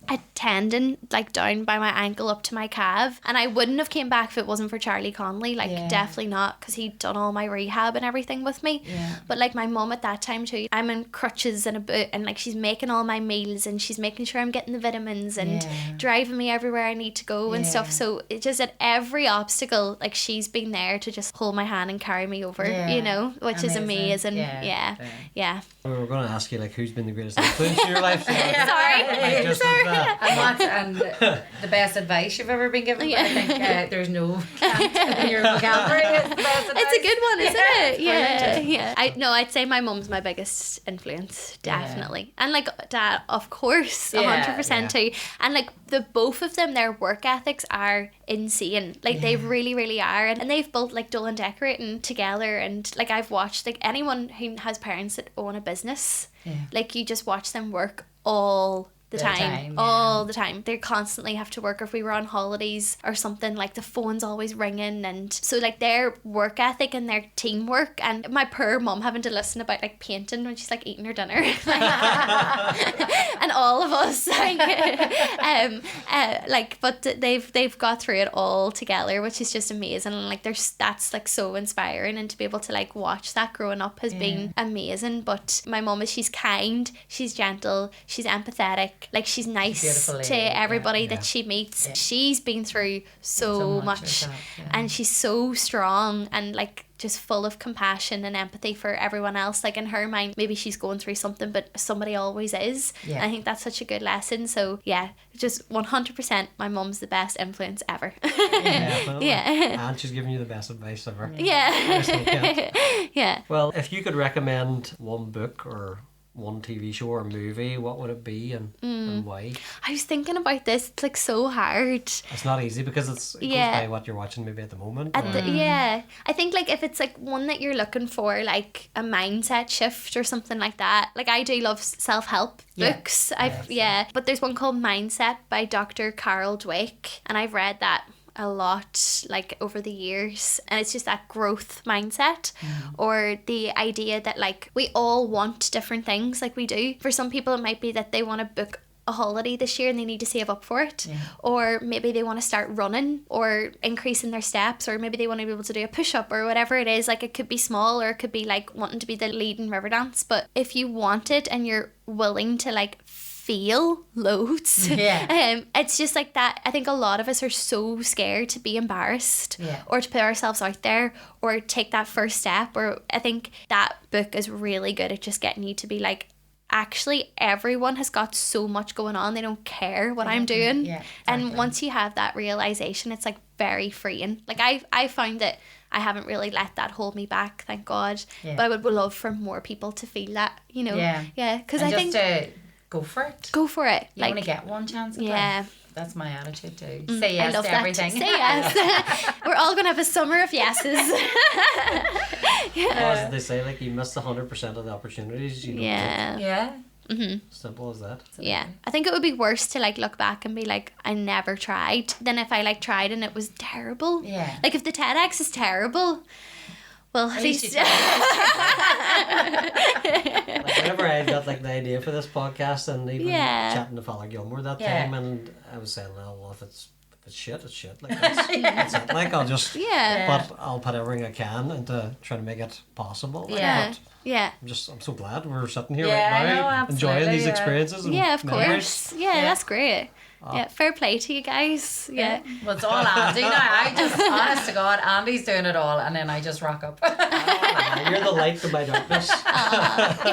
a tendon like down by my ankle up to my calf, and I wouldn't have came back if it wasn't for Charlie Connolly. Like, definitely not, because he'd done all my rehab and everything with me. But like my mum at that time too, I'm in crutches and a boot, and like she's making all my meals, and she's making sure I'm getting the vitamins, and driving me everywhere I need to go and stuff. So it just, at every obstacle, like she's been there to just hold my hand and carry me over, you know, which is amazing. Yeah. We were going to ask you, like, who's been the greatest influence in your life? Sorry. And the best advice you've ever been given. But I think there's no can't in your vocabulary. It's a good one, isn't it? I'd say my mum's my biggest influence, definitely. And like Dad, of course, 100% too. And like the both of them, their work ethics are insane. Like they really, really are. And they've built like Dolan Decorating together, and like I've watched like anyone who has parents that own a business, like you just watch them work all the time. They constantly have to work. If we were on holidays or something, like the phone's always ringing, and so like their work ethic and their teamwork, and my poor mum having to listen about like painting when she's like eating her dinner, and all of us but they've got through it all together, which is just amazing. And like that's like so inspiring, and to be able to like watch that growing up has been amazing. But my mum she's kind, she's gentle, she's empathetic, like she's nice Beautiful to lady, everybody yeah. that she meets. Yeah. She's been through so much herself, yeah. and she's so strong and like just full of compassion and empathy for everyone else. Like in her mind, maybe she's going through something, but somebody always is. Yeah. And I think that's such a good lesson. So yeah, just 100% my mum's the best influence ever. Definitely. Yeah. And she's giving you the best advice ever. Yeah. Yeah. Well, if you could recommend one book or one TV show or movie, what would it be and why? I was thinking about this. It's like so hard. It's not easy because it goes Yeah. by what you're watching maybe at the moment. Yeah, I think like if it's like one that you're looking for, like a mindset shift or something like that. Like I do love self-help Yeah. books. But there's one called Mindset by Dr. Carol Dweck, and I've read that a lot like over the years, and it's just that growth mindset or the idea that like we all want different things. Like we do, for some people it might be that they want to book a holiday this year and they need to save up for it, or maybe they want to start running or increasing their steps, or maybe they want to be able to do a push-up or whatever it is. Like it could be small, or it could be like wanting to be the lead in Riverdance. But if you want it and you're willing to like feel loads, it's just like that. I think a lot of us are so scared to be embarrassed or to put ourselves out there or take that first step. Or I think that book is really good at just getting you to be like, actually everyone has got so much going on, they don't care what I'm doing. And once you have that realization, it's like very freeing. Like I found that I haven't really let that hold me back, thank God. But I would love for more people to feel that, you know. Because I think go for it. go for it. You only get one chance at that. That's my attitude too. Say I yes love to that. everything. Say yes. We're all gonna have a summer of yeses. Or as they say, like you missed 100% of the opportunities you don't get. Yeah. Simple as that. Yeah, I think it would be worse to like look back and be like, I never tried, than if I like tried and it was terrible. Yeah. Like if the TEDx is terrible, well, at least you Like, whenever I got like the idea for this podcast and even chatting to Father Gilmore that time, and I was saying, well, if it's shit, it's shit. Like that's it. Like I'll just but I'll put everything I can into trying to make it possible. Like, but I'm so glad we're sitting here right now, enjoying these experiences. And of memories. course. Yeah, that's great. Yeah, fair play to you guys. Yeah. Well, it's all Andy now. I just, honest to God, Andy's doing it all, and then I just rock up. You're the light to my darkness. You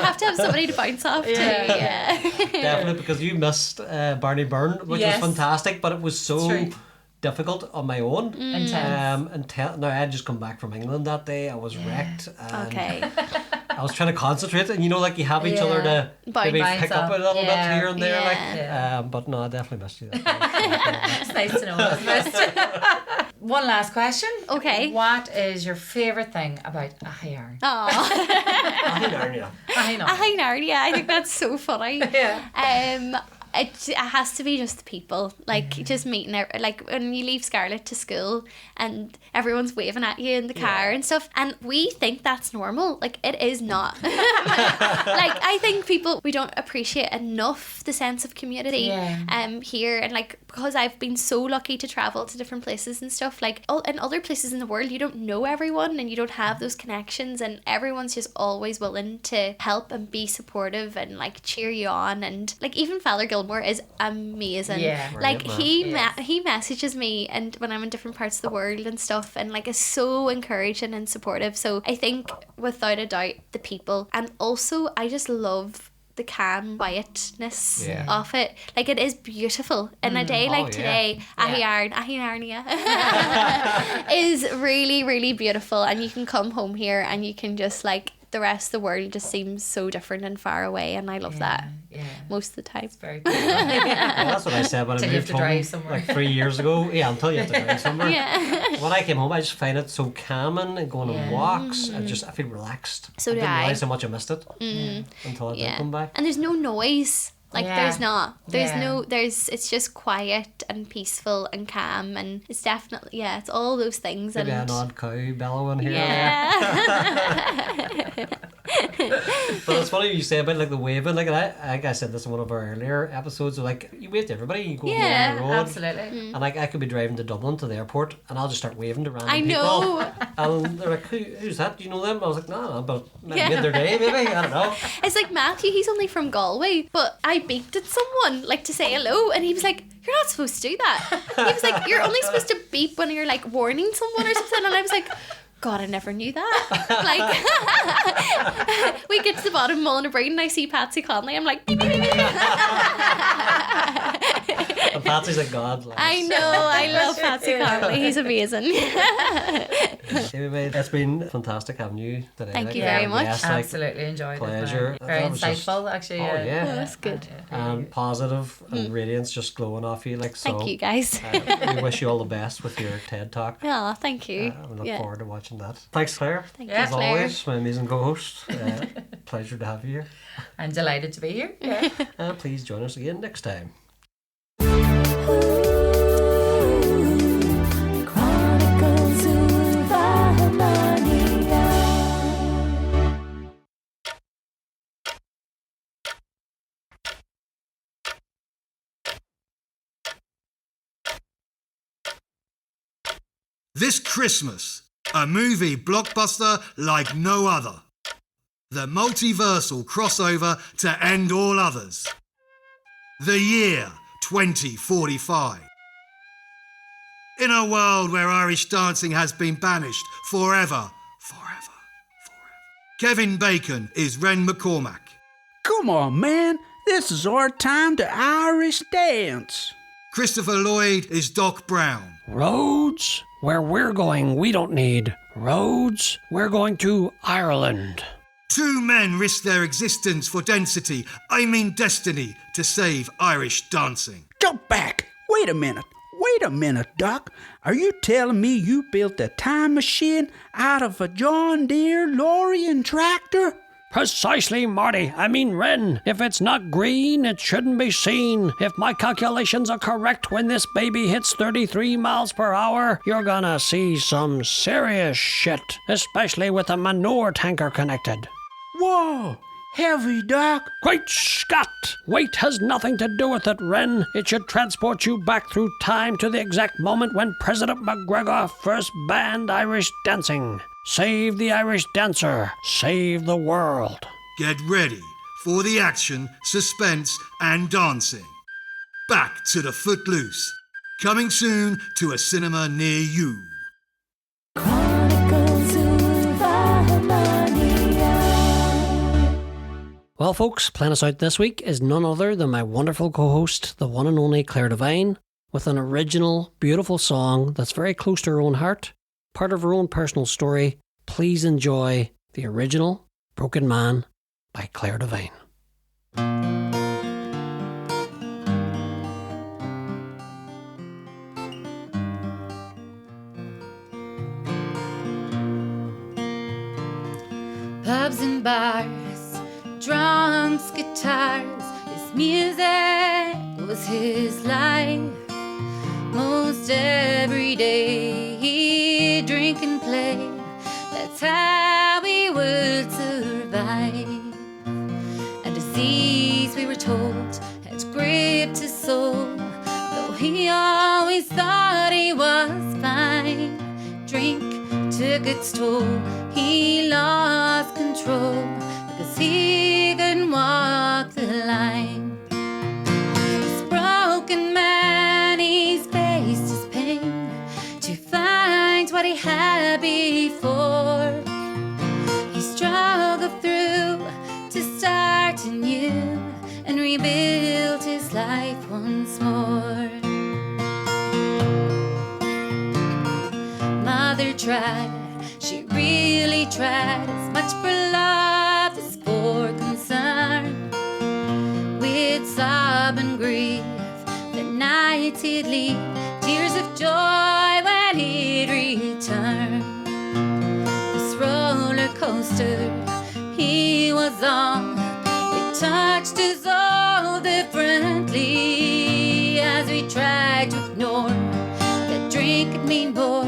have to have somebody to bounce off to. Yeah. Definitely, because you missed Barney Byrne, which was fantastic, but it was so difficult on my own. Now I had just come back from England that day. I was wrecked. And I was trying to concentrate, and you know, like you have each other to maybe pick up a little bit here and there, like. But no, I definitely missed you. It's nice to know. One last question. Okay. What is your favourite thing about Aghyaran? AghyNarnia. AghyNarnia. I think that's so funny. It has to be just the people, like just meeting, like when you leave Scarlett to school and everyone's waving at you in the car and stuff, and we think that's normal. Like it is not. Like I think we don't appreciate enough the sense of community here, and like because I've been so lucky to travel to different places and stuff, like in other places in the world you don't know everyone and you don't have those connections, and everyone's just always willing to help and be supportive and like cheer you on, and like even Father Gilmore is amazing. Like he messages me and when I'm in different parts of the world and stuff, and like is so encouraging and supportive. So I think without a doubt the people, and also I just love the calm quietness of it. Like it is beautiful. And a day like today, AghyNarnia is really, really beautiful, and you can come home here and you can just like, the rest of the world just seems so different and far away, and I love that most of the time. It's very cool. Well, that's what I said when I moved home like 3 years ago. Until you have to drive somewhere. When I came home, I just find it so calming and going on walks. I feel relaxed. So I do didn't I. realise how much I missed it until I did come back. And there's no noise. Like there's not. It's just quiet and peaceful and calm, and it's definitely it's all those things. Maybe and an odd cow bellowing here. But it's funny you say about like the waving. Like I said this in one of our earlier episodes. Like you wave to everybody. You go Yeah, along the road. Absolutely. And like I could be driving to Dublin to the airport, and I'll just start waving to random I people. know. And they're like, "Who's that? Do you know them?" I was like, "No, but Yeah. made their day, maybe. I don't know." It's like Matthew, he's only from Galway, but I beeped at someone like to say hello, and he was like, "You're not supposed to do that." He was like, "You're only supposed to beep when you're like warning someone or something," and I was like, God, I never knew that. Like, we get to the bottom of Mullanabreen and I see Patsy Conley. I'm like, beep, beep, beep, beep. And Patsy's like God. Like. I know, I love Patsy Conley. He's amazing. Amy-Mae, it's been fantastic having you today. Thank like, you very much. yes, like, Absolutely enjoyed pleasure. it. Very That was just- insightful, actually. Oh, yeah. Oh, that's good. and positive and radiance just glowing off you. Like so. Thank you, guys. We wish you all the best with your TED Talk. Oh, thank you. We look Yeah. forward to watching that. Thanks, Claire. Thank Yeah. you, As Claire. always, my amazing co-host. Pleasure to have you here. I'm delighted to be here. Yeah. Please join us again next time. Chronicles of AghyNarnia. This Christmas, a movie blockbuster like no other. The multiversal crossover to end all others. The year 2045. In a world where Irish dancing has been banished forever. Kevin Bacon is Ren McCormack. Come on, man. This is our time to Irish dance. Christopher Lloyd is Doc Brown. Roads? Where we're going, we don't need roads. We're going to Ireland. Two men risk their existence for density, I mean destiny, to save Irish dancing. Jump back. Wait a minute, Doc. Are you telling me you built a time machine out of a John Deere Lorian tractor? Precisely, Marty. I mean, Ren. If it's not green, it shouldn't be seen. If my calculations are correct, when this baby hits 33 miles per hour, you're gonna see some serious shit, especially with a manure tanker connected. Whoa, heavy, Doc. Great Scott! Weight has nothing to do with it, Ren. It should transport you back through time to the exact moment when President McGregor first banned Irish dancing. Save the Irish dancer. Save the world. Get ready for the action, suspense, and dancing. Back to the Footloose. Coming soon to a cinema near you. Chronicles of AghyNarnia. Well, folks, playing us out this week is none other than my wonderful co-host, the one and only Claire Devine, with an original, beautiful song that's very close to her own heart, part of her own personal story. Please enjoy the original Broken Man by Claire Devine. Pubs and bars, drunks, guitars. His music was his life. Most every day he'd drink and play. That's how he would survive. A disease, we were told, had gripped his soul. Though he always thought he was fine. Drink took its toll. He lost control because he couldn't walk the line. This broken man, he's faced his pain to find what he had before. He struggled through to start anew and rebuild his life once more. Mother tried, she really tried, as much for love as for concern. With sob and grief, the nights he'd leave, tears of joy when he'd return. This roller coaster he was on, it touched us all differently, as we tried to ignore that drink could mean more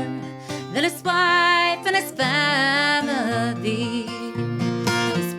than his wife and his family. His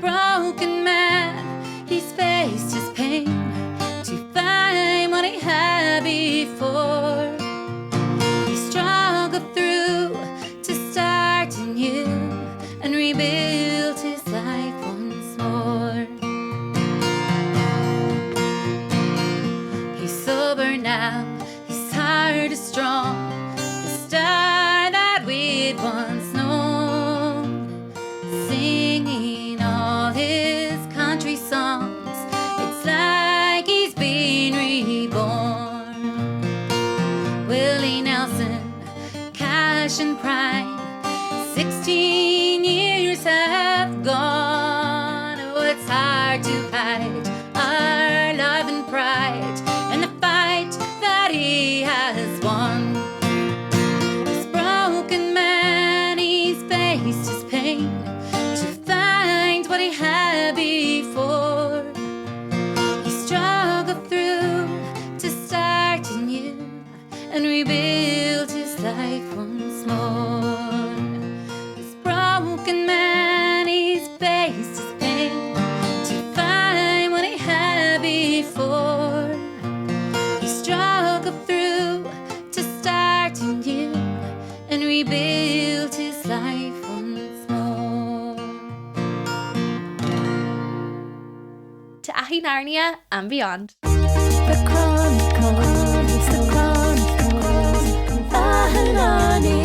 to AghyNarnia and beyond. The Chronicles of AghyNarnia.